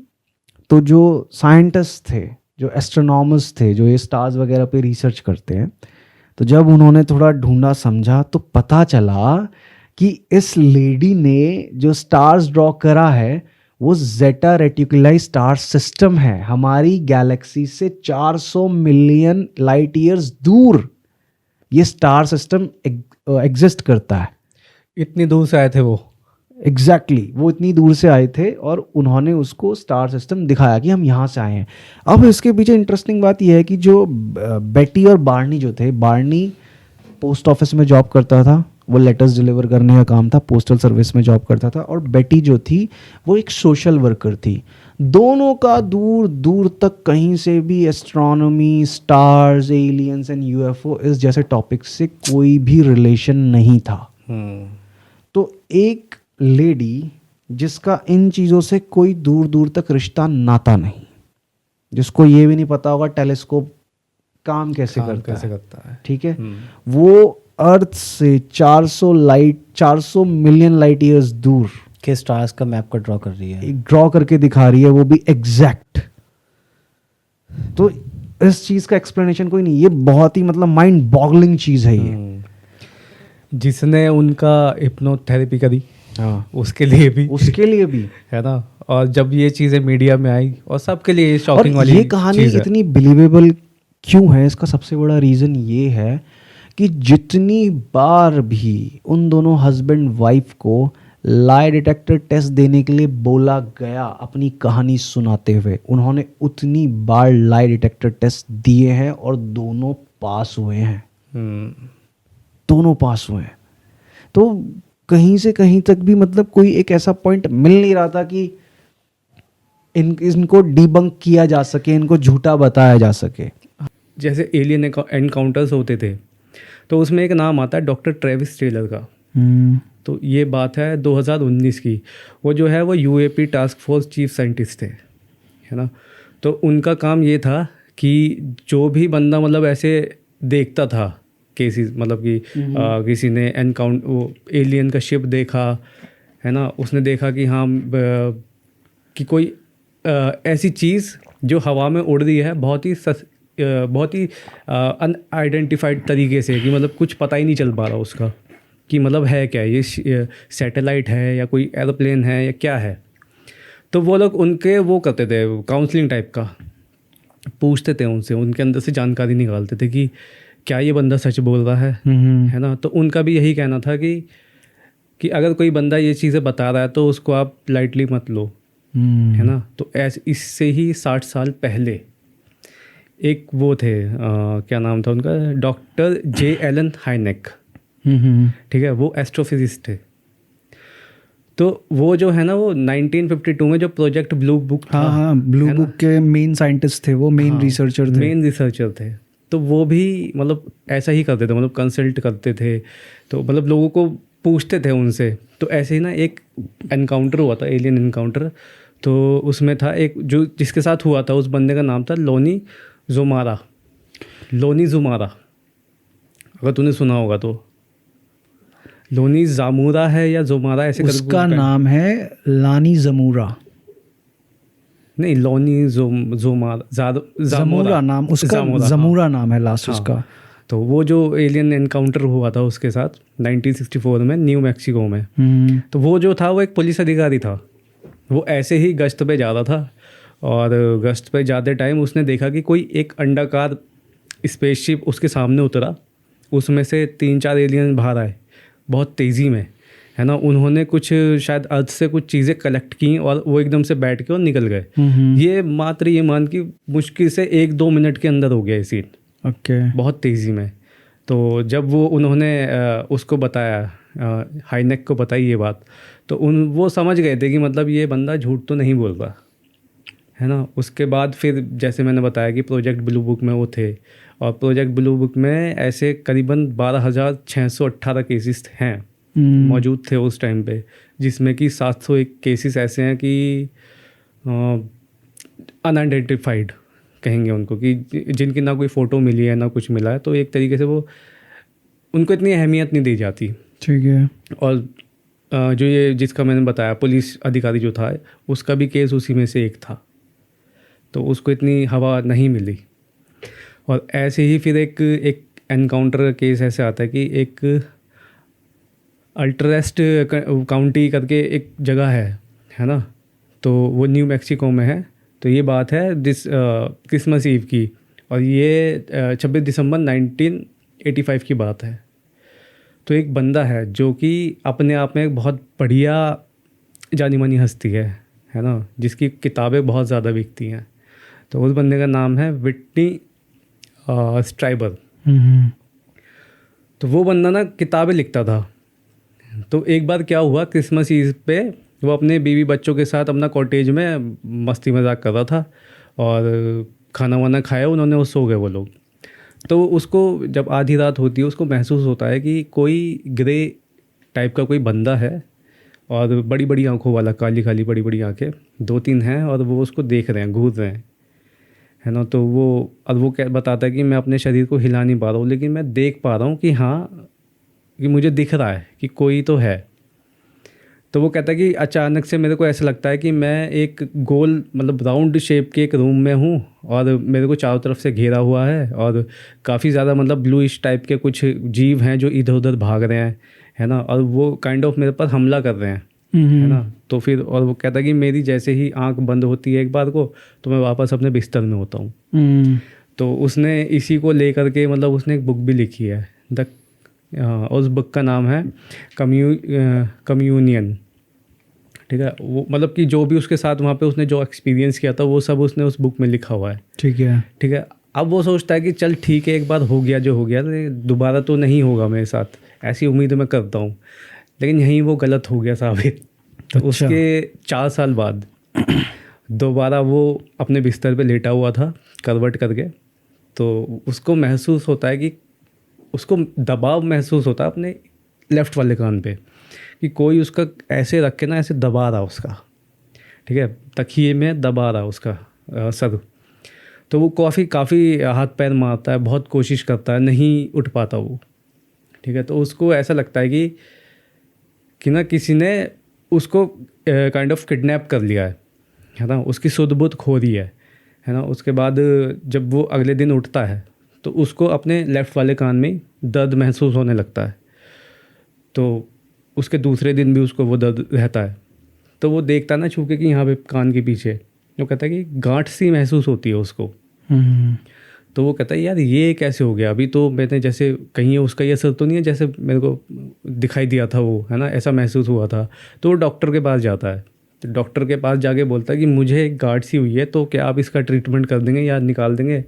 तो जो साइंटिस्ट थे, जो एस्ट्रोनॉमर्स थे, जो ये स्टार्स वगैरह पे रिसर्च करते हैं, तो जब उन्होंने थोड़ा ढूंढा समझा, तो पता चला कि इस लेडी ने जो स्टार्स ड्रॉ करा है वो जेटा रेटिकुलाई स्टार सिस्टम है। हमारी गैलेक्सी से 400 मिलियन लाइट ईयर्स दूर ये स्टार सिस्टम एग्जिस्ट करता है। इतनी दूर से आए थे वो? एग्जैक्टली वो इतनी दूर से आए थे, और उन्होंने उसको स्टार सिस्टम दिखाया कि हम यहाँ से आए हैं। अब इसके पीछे इंटरेस्टिंग बात यह है कि जो बेटी और बार्नी जो थे, बार्नी पोस्ट ऑफिस में जॉब करता था, वो लेटर्स डिलीवर करने का काम था, पोस्टल सर्विस में जॉब करता था, और बेटी जो थी वो एक सोशल वर्कर थी। दोनों का दूर दूर तक कहीं से भी astronomy, stars, aliens and UFO इस जैसे टॉपिक से कोई भी रिलेशन नहीं था। तो एक लेडी जिसका इन चीज़ों से कोई दूर दूर तक रिश्ता नाता नहीं, जिसको ये भी नहीं पता होगा टेलीस्कोप काम कैसे करता है, ठीक है, वो अर्थ से 400 मिलियन लाइट ईयर्स दूर के स्टार्स का मैप का ड्रॉ कर रही है, ड्रॉ करके दिखा रही है, वो भी एग्जैक्ट। तो इस चीज का एक्सप्लेनेशन कोई नहीं। ये बहुत ही मतलब माइंड बॉगलिंग चीज है ये। जिसने उनका हिप्नोथेरेपी करी, हाँ, उसके लिए भी है ना। और जब ये चीज़ें मीडिया में आई और सबके लिए शॉकिंग वाली ये कहानी इतनी बिलीवेबल क्यों है, इसका सबसे बड़ा रीज़न ये है कि जितनी बार भी उन दोनों हस्बैंड वाइफ को लाई डिटेक्टर टेस्ट देने के लिए बोला गया अपनी कहानी सुनाते हुए, उन्होंने उतनी बार लाई डिटेक्टर टेस्ट दिए हैं और दोनों पास हुए हैं। दोनों पास हुए हैं। तो कहीं से कहीं तक भी मतलब कोई एक ऐसा पॉइंट मिल नहीं रहा था कि इनको डिबंक किया जा सके, इनको झूठा बताया जा सके। जैसे एलियन एनकाउंटर्स होते थे, तो उसमें एक नाम आता है डॉक्टर ट्रेविस टेलर का। तो ये बात है 2019 की। वो जो है वो UAP task force chief scientist थे, है ना। तो उनका काम ये था कि जो भी बंदा मतलब ऐसे देखता था केसेस, मतलब कि किसी ने वो एलियन का शिप देखा, है ना, उसने देखा कि हाँ कि कोई ऐसी चीज़ जो हवा में उड़ रही है बहुत ही अनआइडेंटिफाइड तरीके से, कि मतलब कुछ पता ही नहीं चल पा रहा उसका कि मतलब है क्या, ये सैटेलाइट है या कोई एरोप्लेन है या क्या है। तो वो लोग उनके वो करते थे, काउंसलिंग टाइप का पूछते थे उनसे, उनके अंदर से जानकारी निकालते थे कि क्या ये बंदा सच बोल रहा है ना। तो उनका भी यही कहना था कि अगर कोई बंदा ये चीज़ें बता रहा है तो उसको आप लाइटली मत लो, है ना। तो इससे ही 60 साल पहले एक वो थे, क्या नाम था उनका, डॉक्टर जे एलन हाइनेक, ठीक है, वो एस्ट्रोफिजिस्ट थे। तो वो जो है ना, वो 1952 में जो प्रोजेक्ट ब्लू बुक था, हाँ, ब्लू बुक के मेन साइंटिस्ट थे वो, मेन रिसर्चर थे। तो वो भी मतलब ऐसा ही करते थे, मतलब कंसल्ट करते थे, तो मतलब लोगों को पूछते थे उनसे। तो ऐसे ही ना एक एनकाउंटर हुआ था, एलियन एनकाउंटर। तो उसमें था एक जो जिसके साथ हुआ था, उस बंदे का नाम था लोनी जुमारा, लोनी जुमारा, अगर तूने सुना होगा तो। लोनी जामूरा है या जुमारा ऐसे करके उसका कुछ नाम है लानी जमूरा। नहीं, लोनी जुमारा जमूरा नाम उसका, जामोरा, हाँ। जमूरा नाम है लास्ट हाँ। उसका। तो वो जो एलियन एनकाउंटर हुआ था उसके साथ 1964 में न्यू मैक्सिको में, तो वो जो था वो एक पुलिस अधिकारी था। वो ऐसे ही गश्त पे जा रहा था और गश्त पे जाते टाइम उसने देखा कि कोई एक अंडाकार स्पेसशिप उसके सामने उतरा, उसमें से 3-4 एलियन बाहर आए बहुत तेज़ी में, है ना। उन्होंने कुछ शायद अर्थ से कुछ चीज़ें कलेक्ट की और वो एकदम से बैठ के और निकल गए। ये मात्र ये मान कि मुश्किल से 1-2 मिनट के अंदर हो गया ये सीन, ओके। बहुत तेज़ी में। तो जब वो उन्होंने उसको बताया, हाईनेक को बताई ये बात, तो वो समझ गए थे कि मतलब ये बंदा झूठ तो नहीं बोल रहा, है ना। उसके बाद फिर जैसे मैंने बताया कि प्रोजेक्ट ब्लू बुक में वो थे, और प्रोजेक्ट ब्लू बुक में ऐसे करीबन 12,618 केसेस हैं, मौजूद थे उस टाइम पे, जिसमें कि 701 केसेस ऐसे हैं कि अनआइडेंटिफाइड कहेंगे उनको, कि जिनकी ना कोई फ़ोटो मिली है ना कुछ मिला है। तो एक तरीके से वो उनको इतनी अहमियत नहीं दी जाती। ठीक है। और जो ये जिसका मैंने बताया पुलिस अधिकारी जो था, उसका भी केस उसी में से एक था, तो उसको इतनी हवा नहीं मिली। और ऐसे ही फिर एक एनकाउंटर केस ऐसे आता है कि एक अल्ट्रेस्ट काउंटी करके एक जगह है ना, तो वो न्यू मैक्सिको में है। तो ये बात है क्रिसमस ईव की, और ये 26 दिसंबर 1985 की बात है। तो एक बंदा है जो कि अपने आप में एक बहुत बढ़िया जानी मानी हस्ती है ना, जिसकी किताबें बहुत ज़्यादा बिकती हैं। तो उस बंदे का नाम है विटनी स्ट्राइबर। तो वो बंदा ना किताबें लिखता था। तो एक बार क्या हुआ, क्रिसमस ईव पे वो अपने बीवी बच्चों के साथ अपना कॉटेज में मस्ती मजाक कर रहा था, और खाना वाना खाया उन्होंने और सो गए वो लोग। तो उसको जब आधी रात होती है उसको महसूस होता है कि कोई ग्रे टाइप का कोई बंदा है, और बड़ी बड़ी आंखों वाला, काली काली बड़ी बड़ी आंखें 2-3 हैं, और वो उसको देख रहे हैं, घूर रहे हैं, है ना। तो वो क्या बताता है कि मैं अपने शरीर को हिला नहीं पा रहा हूँ, लेकिन मैं देख पा रहा हूँ कि हाँ, कि मुझे दिख रहा है कि कोई तो है। तो वो कहता है कि अचानक से मेरे को ऐसा लगता है कि मैं एक गोल मतलब राउंड शेप के एक रूम में हूँ, और मेरे को चारों तरफ से घेरा हुआ है, और काफ़ी ज़्यादा मतलब ब्लूइश टाइप के कुछ जीव हैं जो इधर उधर भाग रहे हैं, है ना, और वो काइंड ऑफ मेरे पर हमला कर रहे हैं, है ना। तो फिर और वो कहता है कि मेरी जैसे ही आंख बंद होती है एक बार को, तो मैं वापस अपने बिस्तर में होता हूँ। तो उसने इसी को लेकर के मतलब उसने एक बुक भी लिखी है, उस बुक का नाम है कम्यूनियन। ठीक है, वो मतलब कि जो भी उसके साथ वहाँ पे उसने जो एक्सपीरियंस किया था वो सब उसने उस बुक में लिखा हुआ है। ठीक है। अब वो सोचता है कि चल ठीक है, एक बार हो गया जो हो गया, दोबारा तो नहीं होगा मेरे साथ, ऐसी उम्मीद मैं करता हूँ। लेकिन यहीं वो गलत हो गया साबित। तो उसके 4 साल बाद दोबारा वो अपने बिस्तर पे लेटा हुआ था करवट करके। तो उसको महसूस होता है कि उसको दबाव महसूस होता है अपने लेफ़्ट वाले कान पे, कि कोई उसका ऐसे रख के ना ऐसे दबा रहा उसका, ठीक है, तकिए में दबा रहा उसका सर। तो वो काफ़ी हाथ पैर मारता है, बहुत कोशिश करता है, नहीं उठ पाता वो, ठीक है। तो उसको ऐसा लगता है कि ना किसी ने उसको काइंड ऑफ किडनैप कर लिया है ना, उसकी सुध बुध खो दी है ना। उसके बाद जब वो अगले दिन उठता है तो उसको अपने लेफ़्ट वाले कान में दर्द महसूस होने लगता है। तो उसके दूसरे दिन भी उसको वो दर्द रहता है। तो वो देखता ना छू के कि यहाँ पे कान के पीछे, वो कहता है कि गांठ सी महसूस होती है उसको। तो वो कहता है यार ये कैसे हो गया, अभी तो मैंने जैसे कहीं उसका ये असर तो नहीं है जैसे मेरे को दिखाई दिया था वो, है ना, ऐसा महसूस हुआ था। तो वो डॉक्टर के पास जाता है। तो डॉक्टर के पास जाके बोलता है कि मुझे एक गांठ सी हुई है, तो क्या आप इसका ट्रीटमेंट कर देंगे या निकाल देंगे।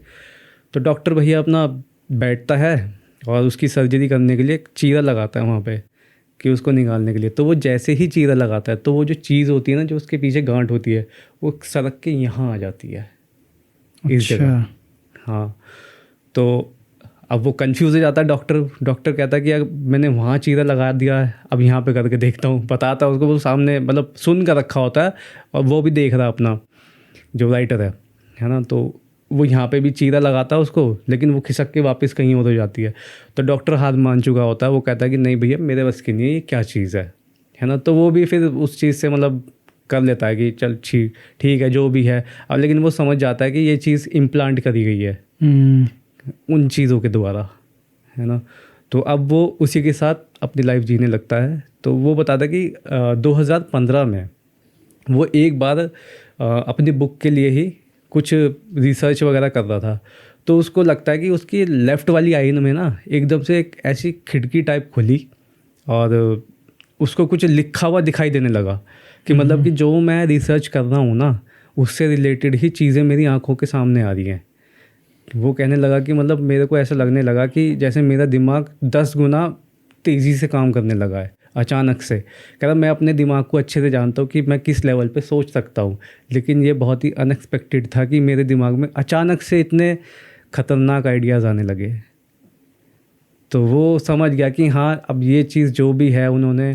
तो डॉक्टर भैया अपना बैठता है और उसकी सर्जरी करने के लिए एक चीरा लगाता है वहाँ पे कि उसको निकालने के लिए। तो वो जैसे ही चीरा लगाता है तो वो जो चीज़ होती है ना, जो उसके पीछे गांठ होती है, वो सड़क के यहाँ आ जाती है, इस जगह। हाँ, तो अब वो कंफ्यूज हो जाता है डॉक्टर कहता है कि यार मैंने वहाँ चीरा लगा दिया है, अब यहाँ पे करके देखता हूँ, बताता है उसको, वो सामने मतलब सुन कर रखा होता है और वो भी देख रहा है अपना जो राइटर है ना, तो वो यहाँ पे भी चीरा लगाता है उसको, लेकिन वो खिसक के वापस कहीं और हो जाती है। तो डॉक्टर हार मान चुका होता है, वो कहता है कि नहीं भैया मेरे बस की नहीं है, ये क्या चीज़ है ना। तो वो भी फिर उस चीज़ से मतलब कर लेता है कि चल ठीक है जो भी है। अब लेकिन वो समझ जाता है कि ये चीज़ इम्प्लांट करी गई है उन चीज़ों के द्वारा, है ना। तो अब वो उसी के साथ अपनी लाइफ जीने लगता है। तो वो बताता है कि 2015 में वो एक बार अपनी बुक के लिए ही कुछ रिसर्च वगैरह कर रहा था, तो उसको लगता है कि उसकी लेफ़्ट वाली आइन में ना एकदम से एक ऐसी खिड़की टाइप खुली और उसको कुछ लिखा हुआ दिखाई देने लगा कि मतलब कि जो मैं रिसर्च कर रहा हूँ ना उससे रिलेटेड ही चीज़ें मेरी आंखों के सामने आ रही हैं। वो कहने लगा कि मतलब मेरे को ऐसा लगने लगा कि जैसे मेरा दिमाग 10 गुना तेज़ी से काम करने लगा है अचानक से। कह रहा मैं अपने दिमाग को अच्छे से जानता हूँ कि मैं किस लेवल पे सोच सकता हूँ, लेकिन ये बहुत ही अनएक्सपेक्टेड था कि मेरे दिमाग में अचानक से इतने ख़तरनाक आइडियाज़ आने लगे। तो वो समझ गया कि हाँ अब ये चीज़ जो भी है उन्होंने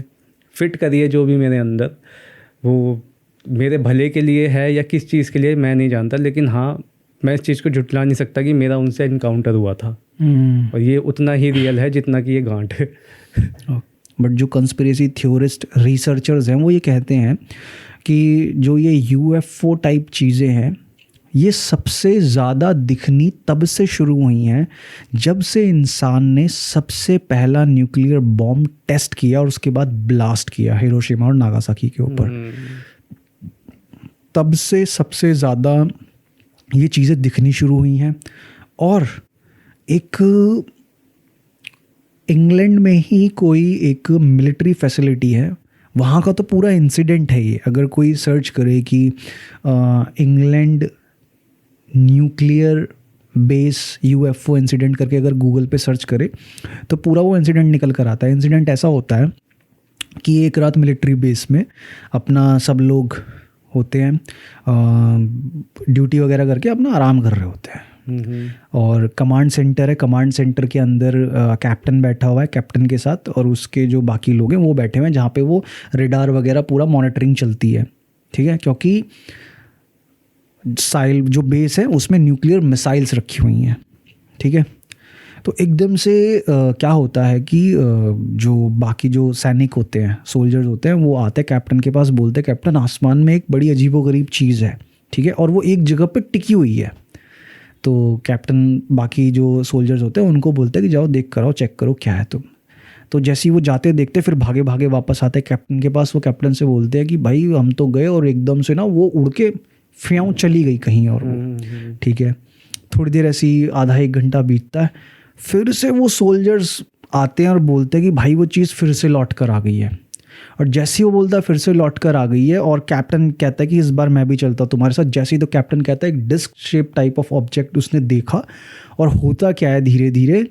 फिट करी है, जो भी मेरे अंदर वो मेरे भले के लिए है या किस चीज़ के लिए मैं नहीं जानता, लेकिन हाँ मैं इस चीज़ को झुटला नहीं सकता कि मेरा उनसे इनकाउंटर हुआ था और ये उतना ही रियल है जितना कि ये गांठ है। बट जो कंस्पिरेसी थ्योरिस्ट रिसर्चर्स हैं वो ये कहते हैं कि जो ये यूएफओ टाइप चीज़ें हैं ये सबसे ज़्यादा दिखनी तब से शुरू हुई हैं जब से इंसान ने सबसे पहला न्यूक्लियर बॉम्ब टेस्ट किया और उसके बाद ब्लास्ट किया हिरोशिमा और नागासाकी के ऊपर। तब से सबसे ज़्यादा ये चीज़ें दिखनी शुरू हुई हैं। और एक इंग्लैंड में ही कोई एक मिलिट्री फैसिलिटी है, वहाँ का तो पूरा इंसिडेंट है ये। अगर कोई सर्च करे कि England nuclear base UFO incident करके अगर गूगल पे सर्च करे तो पूरा वो इंसिडेंट निकल कर आता है। इंसिडेंट ऐसा होता है कि एक रात मिलिट्री बेस में अपना सब लोग होते हैं ड्यूटी वगैरह करके अपना आराम कर रहे होते हैं और कमांड सेंटर है, कमांड सेंटर के अंदर कैप्टन बैठा हुआ है कैप्टन के साथ, और उसके जो बाकी लोग हैं वो बैठे हुए हैं जहाँ पे वो रेडार वगैरह पूरा मॉनिटरिंग चलती है, ठीक है। क्योंकि साइल जो बेस है उसमें न्यूक्लियर मिसाइल्स रखी हुई हैं, ठीक है। तो एकदम से क्या होता है कि जो बाकी जो सैनिक होते हैं, सोल्जर्स होते हैं, वो आते हैं कैप्टन के पास, बोलते हैं कैप्टन आसमान में एक बड़ी अजीबोगरीब चीज़ है, ठीक है, और वो एक जगह पे टिकी हुई है। तो कैप्टन बाकी जो सोल्जर्स होते हैं उनको बोलते हैं कि जाओ देख कर आओ, चेक करो क्या है तुम। तो जैसे ही वो जाते देखते फिर भागे भागे वापस आते कैप्टन के पास। वो कैप्टन से बोलते हैं कि भाई हम तो गए और एकदम से ना वो उड़ के फ्याऊं चली गई कहीं और, ठीक है। थोड़ी देर ऐसी आधा एक घंटा बीतता है, फिर से वो सोल्जर्स आते हैं और बोलते हैं कि भाई वो चीज़ फिर से लौट कर आ गई है। और जैसे ही वो बोलता है फिर से लौट कर आ गई है, और कैप्टन कहता है कि इस बार मैं भी चलता हूँ तुम्हारे साथ। जैसे ही तो कैप्टन कहता है एक disc shape type of object उसने देखा, और होता क्या है धीरे धीरे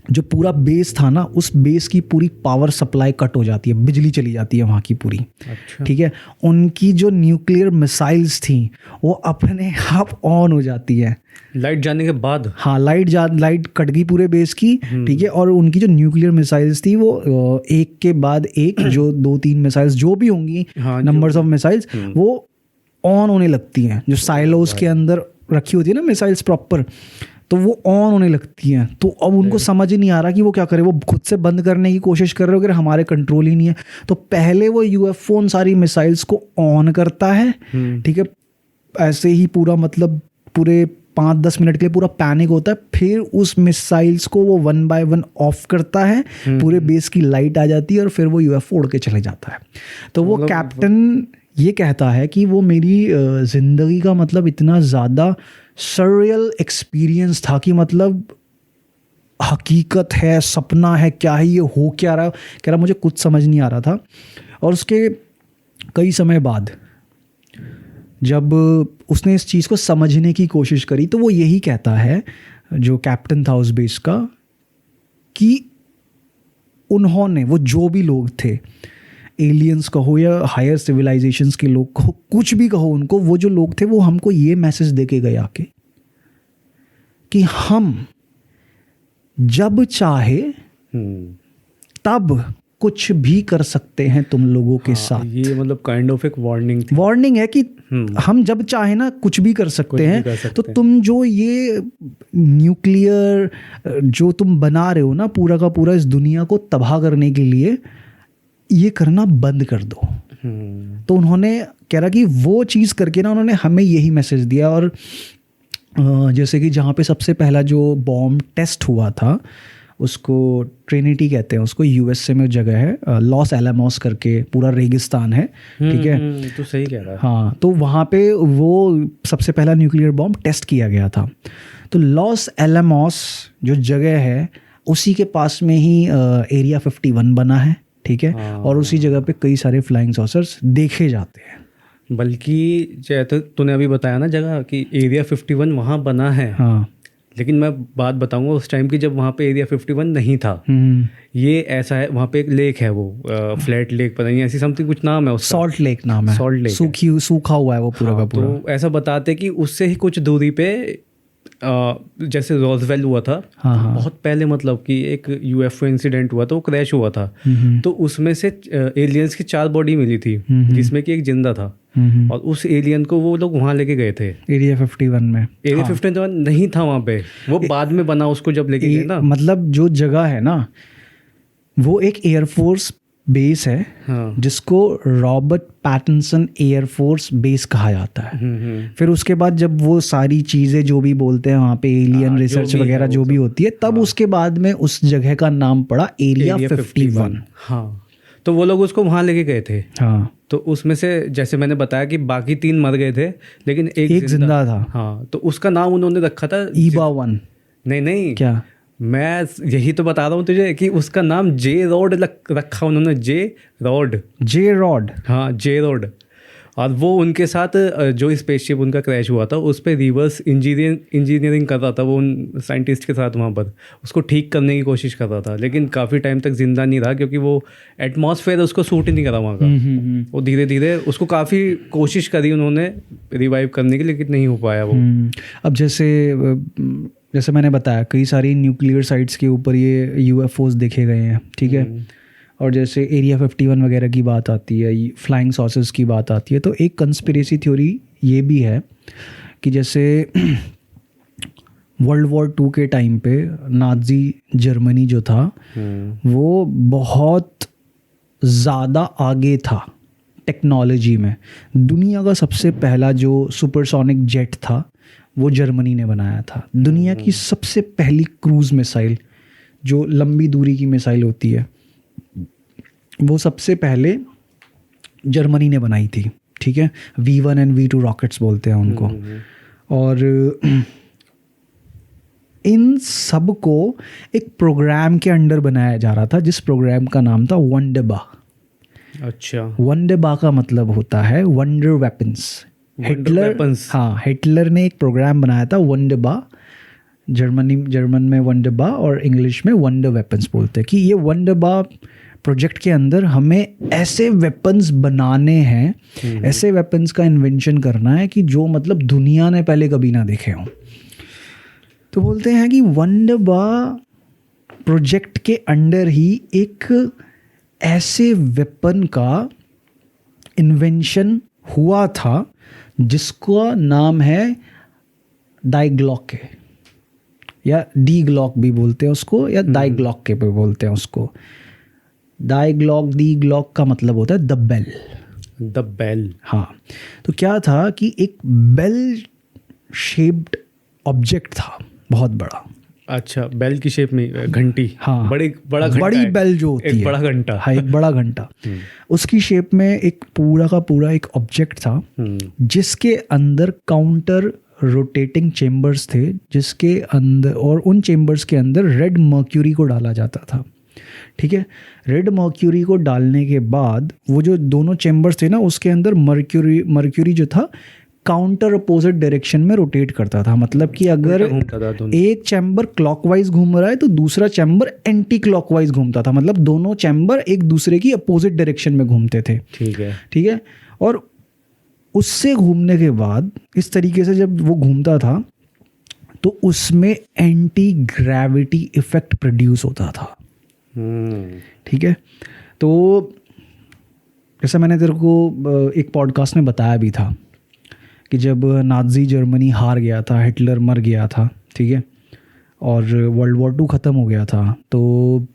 जो पूरा बेस था ना, उस बेस की पूरी पावर सप्लाई कट हो जाती है, बिजली चली जाती है वहाँ की पूरी। अच्छा। ठीक है, उनकी जो न्यूक्लियर मिसाइल्स थी वो अपने आप ऑन हो जाती है लाइट जाने के बाद। हाँ, लाइट कट गई पूरे बेस की, ठीक है। और उनकी जो न्यूक्लियर मिसाइल्स थी वो एक के बाद एक जो 2-3 मिसाइल्स जो भी होंगी, नंबर्स ऑफ मिसाइल्स, वो ऑन होने लगती हैं। जो साइलोस के अंदर रखी होती है ना मिसाइल्स प्रॉपर, तो वो ऑन होने लगती हैं। तो अब उनको समझ ही नहीं आ रहा कि वो क्या करे। वो खुद से बंद करने की कोशिश कर रहे हो, अगर हमारे कंट्रोल ही नहीं है। तो पहले वो यूएफओ सारी मिसाइल्स को ऑन करता है, ठीक है। ऐसे ही पूरा मतलब पूरे 5-10 मिनट के लिए पूरा पैनिक होता है। फिर उस मिसाइल्स को वो 1 बाय 1 ऑफ करता है, पूरे बेस की लाइट आ जाती है और फिर वो यूएफओ उड़ के चले जाता है। तो वो कैप्टन ये कहता है कि वो मेरी ज़िंदगी का मतलब इतना ज़्यादा सररियल एक्सपीरियंस था कि मतलब हकीकत है, सपना है, क्या है, ये हो क्या रहा। कह रहा मुझे कुछ समझ नहीं आ रहा था। और उसके कई समय बाद जब उसने इस चीज़ को समझने की कोशिश करी, तो वो यही कहता है, जो कैप्टन था उस बेस का, कि उन्होंने, वो जो भी लोग थे, एलियंस कहो या हायर सिविलाइजेशंस के लोग कहो, कुछ भी कहो उनको, वो जो लोग थे वो हमको ये मैसेज दे के गए आके कि हम जब चाहे हम्म, तब कुछ भी कर सकते हैं तुम लोगों के साथ। ये मतलब काइंड ऑफ एक वार्निंग थी। वार्निंग है कि हम जब चाहे ना कुछ भी कर सकते हैं। कर सकते तो तुम जो ये न्यूक्लियर जो तुम बना रहे हो ना पूरा का पूरा इस दुनिया को तबाह करने के लिए, ये करना बंद कर दो। तो उन्होंने कह रहा कि वो चीज़ करके ना उन्होंने हमें यही मैसेज दिया। और जैसे कि जहाँ पे सबसे पहला जो बॉम्ब टेस्ट हुआ था उसको ट्रिनिटी कहते हैं, उसको यूएसए में जगह है लॉस एलामोस करके, पूरा रेगिस्तान है, ठीक है। तो सही कह रहा है। हाँ, तो वहाँ पे वो सबसे पहला न्यूक्लियर बॉम्ब टेस्ट किया गया था। तो लॉस एलामोस जो जगह है उसी के पास में ही एरिया 51 बना है, ठीक है। और उसी जगह पे कई सारे फ्लाइंग सॉसर्स देखे जाते हैं। बल्कि जैसे तूने अभी बताया ना जगह कि एरिया 51 वहाँ बना है, हाँ, लेकिन मैं बात बताऊंगा उस टाइम की जब वहाँ पे एरिया 51 नहीं था। ये ऐसा है, वहाँ पे एक लेक है, वो फ्लैट लेक पता नहीं ऐसी समथिंग कुछ नाम है उसका, सॉल्ट लेक नाम है। सॉल्ट लेक सूखा हुआ है वो पूरा का पूरा। तो ऐसा बताते कि उससे ही कुछ दूरी पे जैसे रोजवेल हुआ था, हाँ। बहुत पहले, मतलब कि एक यूएफओ इंसिडेंट हुआ था, वो क्रैश हुआ था। तो उसमें से एलियंस की 4 बॉडी मिली थी, जिसमें कि एक जिंदा था। और उस एलियन को वो लोग वहाँ लेके गए थे एरिया 51 में। एरिया 51 नहीं था वहाँ पे, वो बाद में बना उसको जब लेके गए ना। मतलब जो जगह है ना वो एक एयरफोर्स बेस है, हाँ। जिसको रॉबर्ट पैटिनसन एयरफोर्स बेस कहा जाता है। फिर उसके बाद जब वो सारी चीज़ें जो भी बोलते हैं वहाँ पे एलियन रिसर्च वगैरह जो भी होती है, तब उसके बाद में उस जगह का नाम पड़ा एरिया 51। हाँ, तो वो लोग उसको वहाँ लेके गए थे। हाँ, तो उसमें से जैसे मैंने बताया कि बाकी 3 मर गए थे, लेकिन एक जिंदा था। हाँ, तो उसका नाम उन्होंने रखा था ईबा 1। नहीं क्या? मैं यही तो बता रहा हूँ तुझे कि उसका नाम जे रॉड रखा उन्होंने, जे रॉड। हाँ, जे रॉड। और वो उनके साथ जो स्पेसशिप उनका क्रैश हुआ था उस पर रिवर्स इंजीनियरिंग कर रहा था, वो उन साइंटिस्ट के साथ वहाँ पर उसको ठीक करने की कोशिश कर रहा था, लेकिन काफ़ी टाइम तक जिंदा नहीं रहा क्योंकि वो एटमॉस्फेयर उसको सूट ही नहीं करा वहाँ का। वो धीरे धीरे उसको काफ़ी कोशिश करी उन्होंने रिवाइव करने की, लेकिन नहीं हो पाया वो। अब जैसे मैंने बताया कई सारी न्यूक्लियर साइट्स के ऊपर ये यूएफओज देखे गए हैं, ठीक है। और जैसे एरिया 51 वगैरह की बात आती है, फ्लाइंग सॉसेस की बात आती है, तो एक कंस्पिरेसी थ्योरी ये भी है कि जैसे वर्ल्ड वॉर 2 के टाइम पे नाजी जर्मनी जो था वो बहुत ज़्यादा आगे था टेक्नोलॉजी में। दुनिया का सबसे पहला जो सुपरसोनिक जेट था वो जर्मनी ने बनाया था। दुनिया की सबसे पहली क्रूज़ मिसाइल जो लंबी दूरी की मिसाइल होती है वो सबसे पहले जर्मनी ने बनाई थी, ठीक है। V1 और V2 रॉकेट्स बोलते हैं उनको। और इन सब को एक प्रोग्राम के अंडर बनाया जा रहा था, जिस प्रोग्राम का नाम था वंडरबा। अच्छा, वंडरबा का मतलब होता है वंडर वेपन्स। हिटलर ने एक प्रोग्राम बनाया था वंडरबा, जर्मन में वंडरबा और इंग्लिश में वंडर वेपन्स बोलते हैं, कि ये वंडरबा प्रोजेक्ट के अंदर हमें ऐसे वेपन्स बनाने हैं, ऐसे वेपन्स का इन्वेंशन करना है कि जो मतलब दुनिया ने पहले कभी ना देखे हों। तो बोलते हैं कि वंडरबा प्रोजेक्ट के अंडर ही एक ऐसे वेपन का इन्वेंशन हुआ था जिसका नाम है डाइग्लॉक, या डी ग्लॉक भी बोलते हैं उसको, या डाइग्लॉक के पे बोलते हैं उसको। डाइग्लॉक, डी ग्लॉक का मतलब होता है द बेल। हाँ, तो क्या था कि एक बेल शेप्ड ऑब्जेक्ट था, बहुत बड़ा। अच्छा, बेल की शेप में घंटी। हाँ, बड़ी बेल जो होती है, बड़ा घंटा। हाँ, एक बड़ा घंटा। उसकी शेप में एक पूरा का पूरा एक ऑब्जेक्ट था जिसके अंदर काउंटर रोटेटिंग चेम्बर्स थे, जिसके अंदर, और उन चेम्बर्स के अंदर रेड मर्क्यूरी को डाला जाता था, ठीक है। रेड मर्क्यूरी को डालने के बाद वो जो दोनों चेम्बर्स थे ना, उसके अंदर मर्क्यूरी जो था काउंटर अपोजिट डायरेक्शन में रोटेट करता था। मतलब कि अगर एक चैम्बर क्लॉकवाइज घूम रहा है तो दूसरा चैम्बर एंटी क्लॉकवाइज घूमता था, मतलब दोनों चैम्बर एक दूसरे की अपोजिट डायरेक्शन में घूमते थे, ठीक है। और उससे घूमने के बाद इस तरीके से जब वो घूमता था तो उसमें एंटी ग्रेविटी इफेक्ट प्रोड्यूस होता था। ठीक है, तो जैसे मैंने तेरे को एक पॉडकास्ट में बताया भी था कि जब नाज़ी जर्मनी हार गया था, हिटलर मर गया था, ठीक है, और वर्ल्ड वॉर 2 ख़त्म हो गया था, तो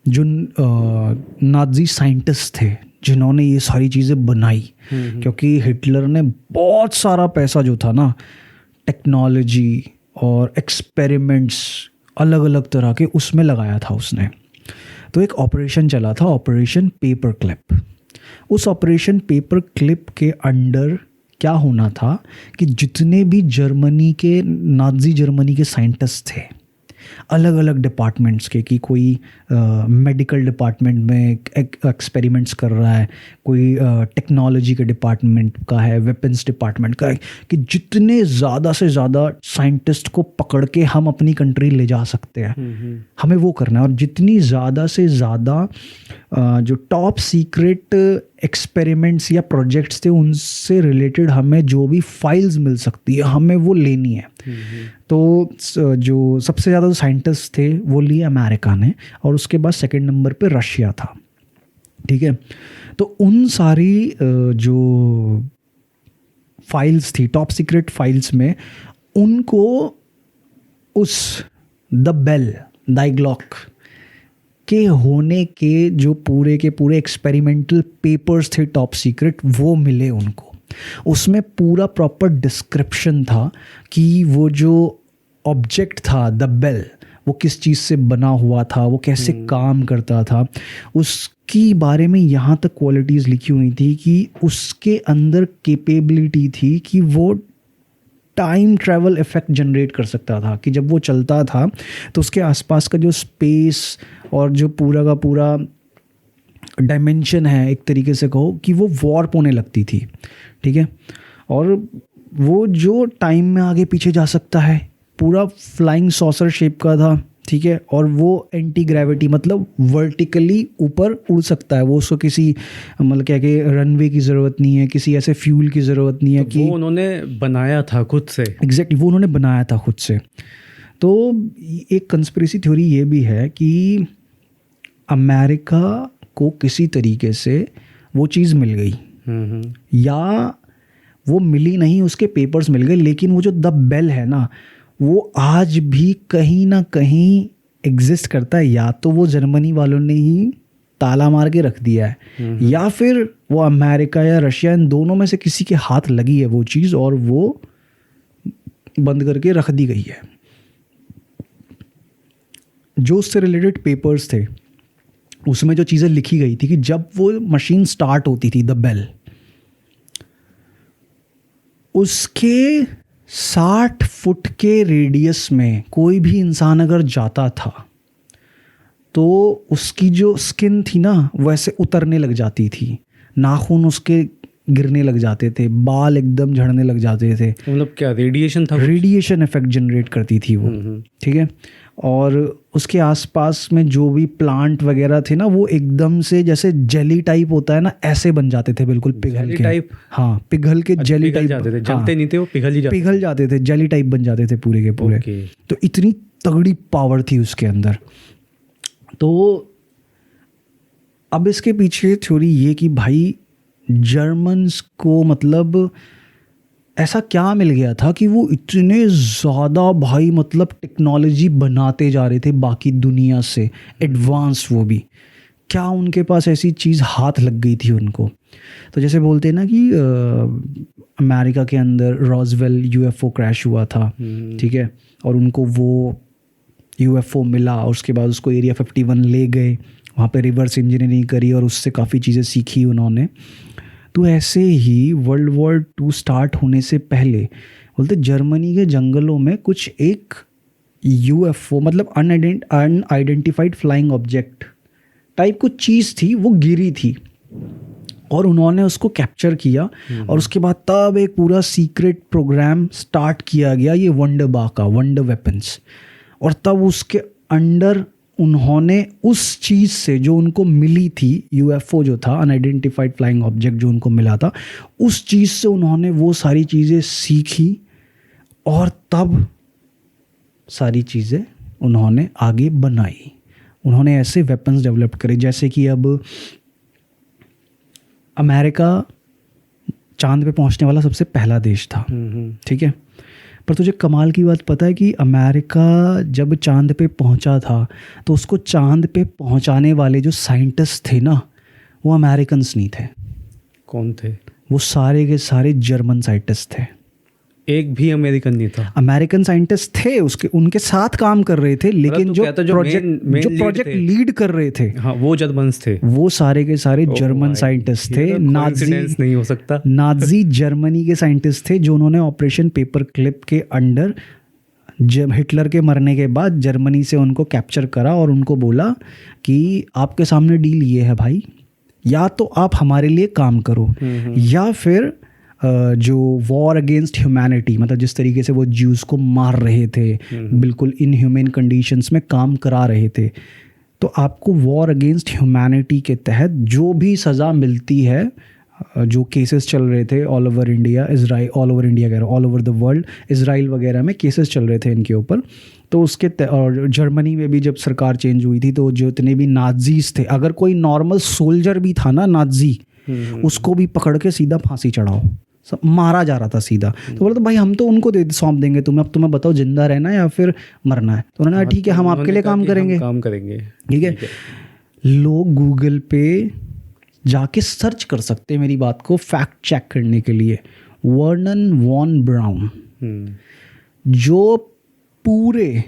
जो नाज़ी साइंटिस्ट थे जिन्होंने ये सारी चीज़ें बनाई, क्योंकि हिटलर ने बहुत सारा पैसा जो था ना टेक्नोलॉजी और एक्सपेरिमेंट्स अलग अलग तरह के उसमें लगाया था उसने। तो एक ऑपरेशन चला था, ऑपरेशन पेपर क्लिप। उस ऑपरेशन पेपर क्लिप के अंडर क्या होना था कि जितने भी नाज़ी जर्मनी के साइंटिस्ट थे अलग अलग डिपार्टमेंट्स के, कि कोई मेडिकल डिपार्टमेंट में एक्सपेरिमेंट्स कर रहा है, कोई टेक्नोलॉजी के डिपार्टमेंट का है, वेपन्स डिपार्टमेंट का है, कि जितने ज़्यादा से ज़्यादा साइंटिस्ट को पकड़ के हम अपनी कंट्री ले जा सकते हैं, हमें वो करना है। और जितनी ज़्यादा से ज़्यादा जो टॉप सीक्रेट एक्सपेरिमेंट्स या प्रोजेक्ट्स थे उनसे रिलेटेड हमें जो भी फाइल्स मिल सकती है हमें वो लेनी है। तो जो सबसे ज़्यादा जो साइंटिस्ट थे वो लिए अमेरिका ने, और उसके बाद सेकंड नंबर पे रशिया था। ठीक है, तो उन सारी जो फाइल्स थी टॉप सीक्रेट फाइल्स में, उनको उस द बेल डायग्लॉक के होने के जो पूरे के पूरे एक्सपेरिमेंटल पेपर्स थे टॉप सीक्रेट, वो मिले उनको। उसमें पूरा प्रॉपर डिस्क्रिप्शन था कि वो जो ऑब्जेक्ट था द बेल वो किस चीज़ से बना हुआ था, वो कैसे काम करता था, उसकी बारे में यहाँ तक क्वालिटीज़ लिखी हुई थी कि उसके अंदर कैपेबिलिटी थी कि वो टाइम ट्रैवल इफेक्ट जनरेट कर सकता था, कि जब वो चलता था तो उसके आसपास का जो स्पेस और जो पूरा का पूरा डायमेंशन है, एक तरीके से कहो कि वो वॉर्प होने लगती थी। ठीक है, और वो जो टाइम में आगे पीछे जा सकता है, पूरा फ्लाइंग सॉसर शेप का था। ठीक है, और वो एंटी ग्रेविटी मतलब वर्टिकली ऊपर उड़ सकता है, वो उसको किसी मतलब क्या कि रनवे की ज़रूरत नहीं है, किसी ऐसे फ्यूल की ज़रूरत नहीं है, तो कि वो उन्होंने बनाया था खुद से। एग्जैक्टली, वो उन्होंने बनाया था खुद से। तो एक कंस्पिरेसी थ्योरी ये भी है कि अमेरिका को किसी तरीके से वो चीज़ मिल गई, या वो मिली नहीं, उसके पेपर्स मिल गए, लेकिन वो जो द बेल है ना वो आज भी कहीं ना कहीं एग्जिस्ट करता है। या तो वो जर्मनी वालों ने ही ताला मार के रख दिया है, या फिर वो अमेरिका या रशिया, इन दोनों में से किसी के हाथ लगी है वो चीज़ और वो बंद करके रख दी गई है। जो उससे रिलेटेड पेपर्स थे उसमें जो चीज़ें लिखी गई थी कि जब वो मशीन स्टार्ट होती थी द बेल, उसके 60 फुट के रेडियस में कोई भी इंसान अगर जाता था तो उसकी जो स्किन थी ना वैसे उतरने लग जाती थी, नाखून उसके गिरने लग जाते थे, बाल एकदम झड़ने लग जाते थे। मतलब क्या रेडिएशन था? रेडिएशन इफेक्ट जनरेट करती थी वो। ठीक है, और उसके आसपास में जो भी प्लांट वगैरह थे ना वो एकदम से जैसे जेली टाइप होता है ना, ऐसे बन जाते थे, बिल्कुल पिघल के टाइप। हाँ, पिघल के जेली टाइप जाते थे, जलते नहीं थे वो, पिघल जाते थे, जेली टाइप बन जाते थे पूरे के पूरे। तो इतनी तगड़ी पावर थी उसके अंदर। तो अब इसके पीछे थ्योरी ये कि भाई जर्मन्स को मतलब ऐसा क्या मिल गया था कि वो इतने ज़्यादा भाई मतलब टेक्नोलॉजी बनाते जा रहे थे बाकी दुनिया से एडवांस, वो भी क्या उनके पास ऐसी चीज़ हाथ लग गई थी उनको। तो जैसे बोलते हैं ना कि अमेरिका के अंदर रॉसवेल यूएफओ क्रैश हुआ था। ठीक है, और उनको वो यूएफओ मिला और उसके बाद उसको एरिया 51 ले गए, वहाँ पे रिवर्स इंजीनियरिंग करी और उससे काफ़ी चीज़ें सीखी उन्होंने। तो ऐसे ही वर्ल्ड वॉर 2 स्टार्ट होने से पहले बोलते जर्मनी के जंगलों में कुछ एक यूएफओ मतलब अनआइडेंटिफाइड फ्लाइंग ऑब्जेक्ट टाइप कुछ चीज़ थी, वो गिरी थी और उन्होंने उसको कैप्चर किया। और उसके बाद तब एक पूरा सीक्रेट प्रोग्राम स्टार्ट किया गया, ये वंडरबार का, वंडर वेपन्स। और तब उसके अंडर उन्होंने उस चीज़ से जो उनको मिली थी, यूएफओ जो था अनआइडेंटिफाइड फ्लाइंग ऑब्जेक्ट जो उनको मिला था, उस चीज़ से उन्होंने वो सारी चीज़ें सीखी और तब सारी चीज़ें उन्होंने आगे बनाई। उन्होंने ऐसे वेपन्स डेवलप करे, जैसे कि अब अमेरिका चांद पे पहुंचने वाला सबसे पहला देश था, ठीक है। पर तुझे कमाल की बात पता है कि अमेरिका जब चांद पे पहुंचा था तो उसको चांद पे पहुंचाने वाले जो साइंटिस्ट थे ना, वो अमेरिकन्स नहीं थे। कौन थे? वो सारे के सारे जर्मन साइंटिस्ट थे। एक भी अमेरिकन नहीं था। अमेरिकन साइंटिस्ट थे, उसके उनके साथ काम कर रहे थे, लेकिन तो जो कहता जो प्रोजेक्ट लीड कर रहे थे, हाँ, वो जर्मन्स थे। वो सारे के सारे जर्मन साइंटिस्ट थे। कोइंसिडेंस नहीं हो सकता। नाजी जर्मनी के साइंटिस्ट थे, जो उन्होंने ऑपरेशन पेपर क्लिप के अंडर जब हिटलर के मरने के बाद जर्मनी से उनको कैप्चर करा और उनको बोला कि आपके सामने डील ये है भाई, या तो आप हमारे लिए काम करो या फिर जो वॉर अगेंस्ट ह्यूमैनिटी, मतलब जिस तरीके से वो ज्यूज़ को मार रहे थे, बिल्कुल इनह्यूमन कंडीशंस में काम करा रहे थे, तो आपको वॉर अगेंस्ट ह्यूमैनिटी के तहत जो भी सज़ा मिलती है, जो केसेस चल रहे थे all over India, Israel, all over India कह रहा हूँ, all over the world, Israel वगैरह में केसेस चल रहे थे इनके ऊपर, तो उसके और जर्मनी में भी जब सरकार चेंज हुई थी तो जो इतने भी नाजीज थे, अगर कोई नॉर्मल सोल्जर भी था ना नाजी, उसको भी पकड़ के सीधा फांसी चढ़ाओ, सब मारा जा रहा था सीधा। तो बोला तो भाई हम तो उनको सौंप देंगे तुम्हें, अब तुम्हें बताओ जिंदा रहना है या फिर मरना है। तो उन्होंने कहा ठीक है, हम आपके लिए काम करेंगे। ठीक है, लोग गूगल पे जाके सर्च कर सकते हैं मेरी बात को फैक्ट चेक करने के लिए। वर्नन वॉन ब्राउन, जो पूरे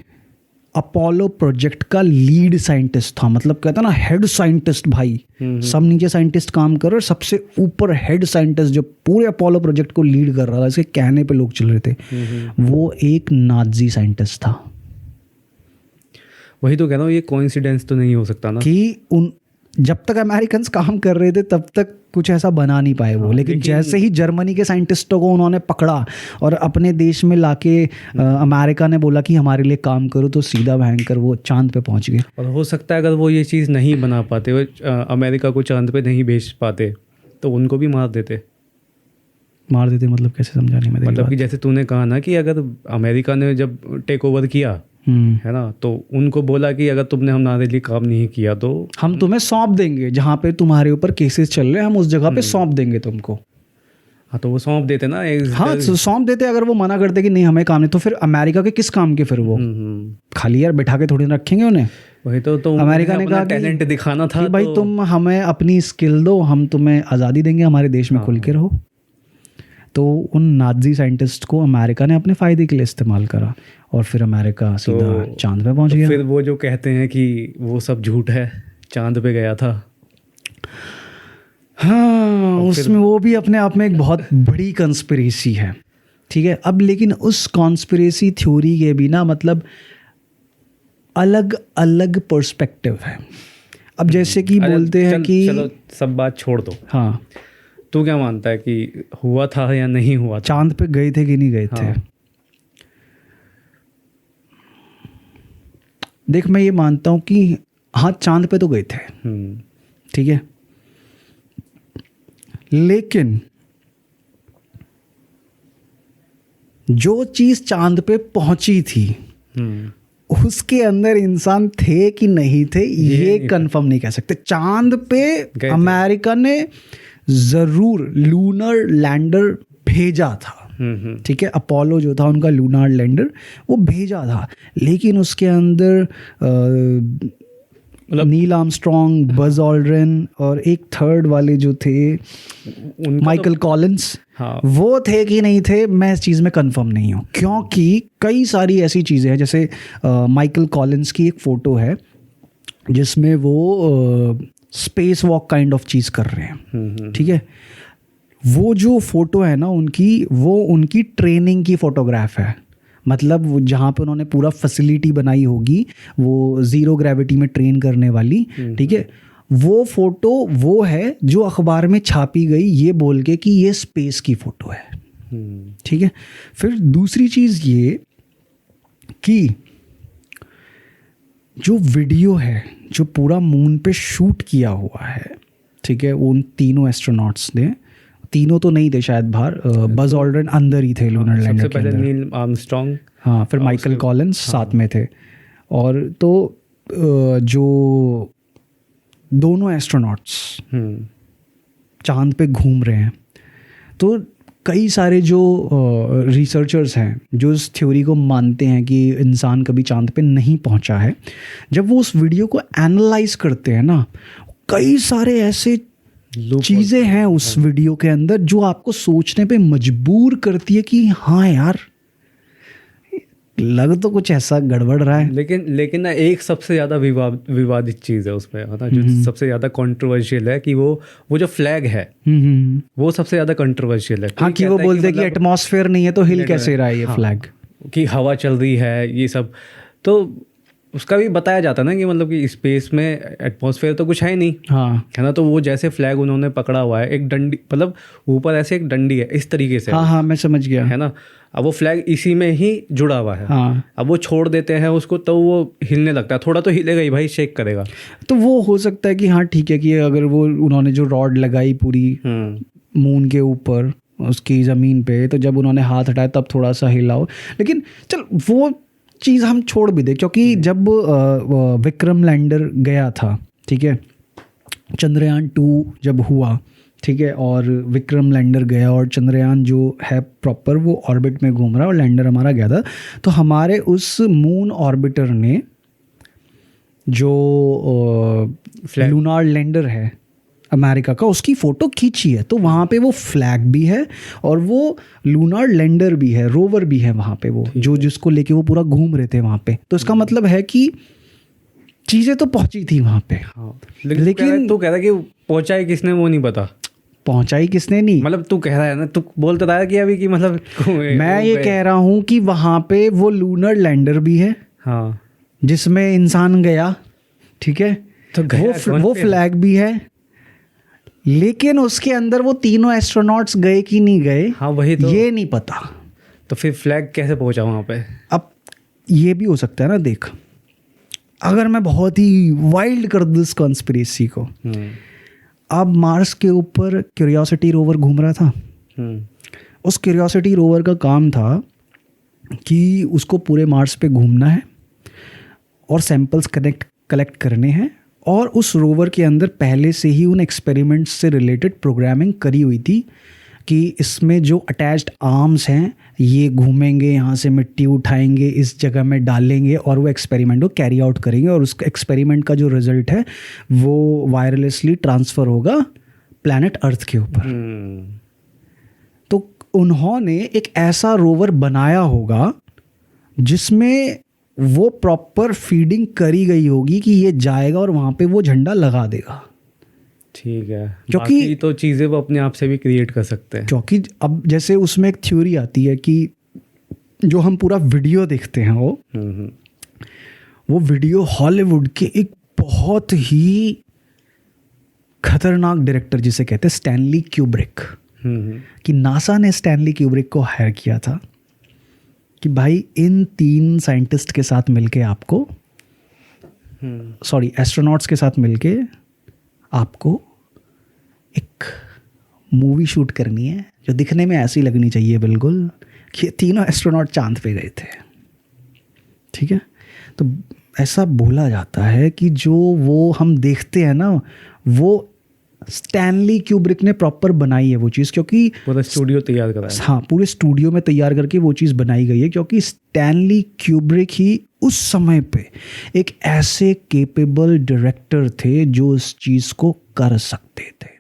अपोलो प्रोजेक्ट का लीड साइंटिस्ट था, मतलब कहता ना हेड साइंटिस्ट भाई, सब नीचे साइंटिस्ट काम कर रहे, सबसे ऊपर हेड साइंटिस्ट जो पूरे अपोलो प्रोजेक्ट को लीड कर रहा था, इसके कहने पे लोग चल रहे थे, वो एक नाजी साइंटिस्ट था। वही तो कह रहा हूँ, ये कोइंसिडेंस तो नहीं हो सकता ना कि जब तक अमेरिकन काम कर रहे थे तब तक कुछ ऐसा बना नहीं पाए वो, लेकिन जैसे ही जर्मनी के साइंटिस्टों को उन्होंने पकड़ा और अपने देश में लाके अमेरिका ने बोला कि हमारे लिए काम करो, तो सीधा भयंकर वो चांद पे पहुंच गए। और हो सकता है अगर वो ये चीज़ नहीं बना पाते, वो अमेरिका को चांद पे नहीं भेज पाते, तो उनको भी मार देते। मतलब कैसे समझा नहीं मैं? मतलब कि जैसे तूने कहा ना कि अगर अमेरिका ने जब टेक ओवर किया है ना, तो उनको बोला कि अगर तुमने हमारे लिए काम नहीं किया तो हम तुम्हें सौंप देंगे, जहाँ पे तुम्हारे ऊपर केसेस चल रहे हैं हम उस जगह पे सौंप देंगे तुमको। हाँ, तो वो सौंप देते ना। हाँ, सौंप देते। अगर वो मना करते कि नहीं हमें काम नहीं, तो फिर अमेरिका के किस काम के फिर वो खाली यार बैठा के थोड़ी ना रखेंगे उन्हें। वही तो अमेरिका ने कहा टैलेंट दिखाना था कि भाई तुम हमें अपनी स्किल दो, हम तुम्हें आज़ादी देंगे, हमारे देश में खुल के रहो। तो उन नाजी साइंटिस्ट को अमेरिका ने अपने फ़ायदे के लिए इस्तेमाल करा और फिर अमेरिका सीधा चांद पे पहुंच गया। फिर वो जो कहते हैं कि वो सब झूठ है, चांद पे गया था। हाँ, उसमें वो भी अपने आप में एक बहुत बड़ी कंस्पिरेसी है, ठीक है। अब लेकिन उस कॉन्स्पिरेसी थ्योरी के भी ना मतलब अलग अलग पर्सपेक्टिव है। अब जैसे कि बोलते हैं कि चलो सब बात छोड़ दो। हाँ, तू क्या मानता है कि हुआ था या नहीं हुआ था? चांद पे गए थे कि नहीं गए थे? देख, मैं ये मानता हूँ कि हाँ, चांद पे तो गए थे, ठीक है, लेकिन जो चीज चांद पे पहुंची थी उसके अंदर इंसान थे कि नहीं थे ये कंफर्म नहीं कह सकते। चांद पे अमेरिका ने जरूर लूनर लैंडर भेजा था, ठीक है, अपोलो जो था उनका लूनार लैंडर वो भेजा था, लेकिन उसके अंदर नील आर्मस्ट्रॉन्ग, बज ऑल्ड्रिन और एक थर्ड वाले जो थे माइकल कॉलिंस, हाँ, वो थे कि नहीं थे मैं इस चीज़ में कंफर्म नहीं हूँ, क्योंकि कई सारी ऐसी चीज़ें हैं। जैसे माइकल कॉलिंस की एक फ़ोटो है जिसमें वो स्पेस वॉक काइंड ऑफ चीज़ कर रहे हैं, ठीक है। वो जो फोटो है ना उनकी, वो उनकी ट्रेनिंग की फ़ोटोग्राफ है, मतलब वो जहाँ पे उन्होंने पूरा फैसिलिटी बनाई होगी वो ज़ीरो ग्रेविटी में ट्रेन करने वाली, ठीक है। वो फ़ोटो वो है जो अखबार में छापी गई ये बोल के कि ये स्पेस की फ़ोटो है, ठीक है। फिर दूसरी चीज़ ये कि जो वीडियो है जो पूरा मून पे शूट किया हुआ है, ठीक है, उन तीनों एस्ट्रोनॉट्स ने, तीनों तो नहीं थे शायद बाहर, बज ऑल्ड्रिन अंदर ही थे लूनर लैंडर सबसे के पहले अंदर। नील आर्मस्ट्रॉन्ग, हाँ, फिर माइकल कॉलिंस साथ में थे। और तो जो दोनों एस्ट्रोनॉट्स चांद पे घूम रहे हैं, तो कई सारे जो रिसर्चर्स हैं जो इस थ्योरी को मानते हैं कि इंसान कभी चांद पे नहीं पहुंचा है, जब वो उस वीडियो को एनालाइज करते हैं ना, कई सारे ऐसे चीज़ें हैं उस वीडियो के अंदर जो आपको सोचने पे मजबूर करती है कि हाँ यार, लग तो कुछ ऐसा गड़बड़ रहा है। लेकिन ना एक सबसे ज़्यादा विवादित चीज़ है उसमें, है ना, जो सबसे ज़्यादा कंट्रोवर्शियल है कि वो जो फ्लैग है वो सबसे ज़्यादा कंट्रोवर्शियल है। हाँ, कि वो बोलते हैं कि एटमॉस्फेयर नहीं है तो हिल कैसे रहा है ये फ्लैग, कि हवा चल रही है, ये सब। तो उसका भी बताया जाता है ना कि मतलब कि स्पेस में एटमॉस्फेयर तो कुछ है ही नहीं, हाँ है ना। तो वो जैसे फ्लैग उन्होंने पकड़ा हुआ है, एक डंडी, मतलब ऊपर ऐसे एक डंडी है इस तरीके से, हाँ हाँ मैं समझ गया, है ना। अब वो फ्लैग इसी में ही जुड़ा हुआ है। हाँ। अब वो छोड़ देते हैं उसको तो वो हिलने लगता है, थोड़ा तो हिलेगा ही भाई, शेक करेगा। तो वो हो सकता है कि हाँ ठीक है कि अगर वो उन्होंने जो रॉड लगाई पूरी मून के ऊपर उसकी ज़मीन पे, तो जब उन्होंने हाथ हटाया तब थोड़ा सा हिला हो। लेकिन चल वो चीज़ हम छोड़ भी दे, क्योंकि जब विक्रम लैंडर गया था, ठीक है, चंद्रयान 2 जब हुआ, ठीक है, और विक्रम लैंडर गया और चंद्रयान जो है प्रॉपर वो ऑर्बिट में घूम रहा है और लैंडर हमारा गया था, तो हमारे उस मून ऑर्बिटर ने जो लूनार लैंडर है अमेरिका का, उसकी फ़ोटो खींची है। तो वहाँ पे वो फ्लैग भी है और वो लूनार लैंडर भी है, रोवर भी है वहाँ पे, वो जो जिसको लेके वो पूरा घूम रहे थे वहाँ पे। तो इसका मतलब है कि चीज़ें तो पहुँची थी वहाँ पे। हाँ। लेकिन तू कह रहा है कि पहुँचाई किसने वो नहीं पता, पहुँचाई किसने नहीं, मतलब तू कह रहा है ना, तू बोलता रहा है कि अभी कि मतलब मैं ये कह रहा हूँ कि वहाँ पे वो लूनर लैंडर भी है, हाँ, जिसमें इंसान गया, ठीक है, तो वो फ्लैग भी है, लेकिन उसके अंदर वो तीनों एस्ट्रोनॉट्स गए कि नहीं गए, हाँ वही तो, ये नहीं पता। तो फिर फ्लैग कैसे पहुंचा वहाँ पे? अब ये भी हो सकता है ना, देख, अगर मैं बहुत ही वाइल्ड कर दूँ इस कॉन्स्पिरेसी को, अब मार्स के ऊपर क्यूरियोसिटी रोवर घूम रहा था, उस क्यूरियोसिटी रोवर का काम था कि उसको पूरे मार्स पे घूमना है और सैंपल्स कलेक्ट करने हैं, और उस रोवर के अंदर पहले से ही उन एक्सपेरिमेंट्स से रिलेटेड प्रोग्रामिंग करी हुई थी कि इसमें जो अटैच्ड आर्म्स हैं ये घूमेंगे, यहाँ से मिट्टी उठाएंगे, इस जगह में डालेंगे और वो एक्सपेरिमेंट को कैरी आउट करेंगे, और उस एक्सपेरिमेंट का जो रिजल्ट है वो वायरलेसली ट्रांसफ़र होगा प्लैनेट अर्थ के ऊपर। तो उन्होंने एक ऐसा रोवर बनाया होगा जिसमें वो प्रॉपर फीडिंग करी गई होगी कि ये जाएगा और वहाँ पे वो झंडा लगा देगा। ठीक है, क्योंकि बाकी तो चीज़ें वो अपने आप से भी क्रिएट कर सकते हैं। क्योंकि अब जैसे उसमें एक थ्योरी आती है कि जो हम पूरा वीडियो देखते हैं वो वीडियो हॉलीवुड के एक बहुत ही खतरनाक डायरेक्टर जिसे कहते हैं स्टैनली क्यूब्रिक, कि नासा ने स्टैनली क्यूब्रिक को हायर किया था कि भाई इन 3 साइंटिस्ट के साथ मिलके आपको एस्ट्रोनॉट्स के साथ मिलके आपको एक मूवी शूट करनी है जो दिखने में ऐसी लगनी चाहिए बिल्कुल कि तीनों एस्ट्रोनॉट चांद पे गए थे, ठीक है। तो ऐसा बोला जाता है कि जो वो हम देखते हैं ना, वो स्टैनली क्यूब्रिक ने प्रॉपर बनाई है वो चीज़, क्योंकि पूरा स्टूडियो तैयार करा है। हाँ, पूरे स्टूडियो में तैयार करके वो चीज़ बनाई गई है, क्योंकि स्टैनली क्यूब्रिक ही उस समय पे एक ऐसे केपेबल डायरेक्टर थे जो इस चीज़ को कर सकते थे।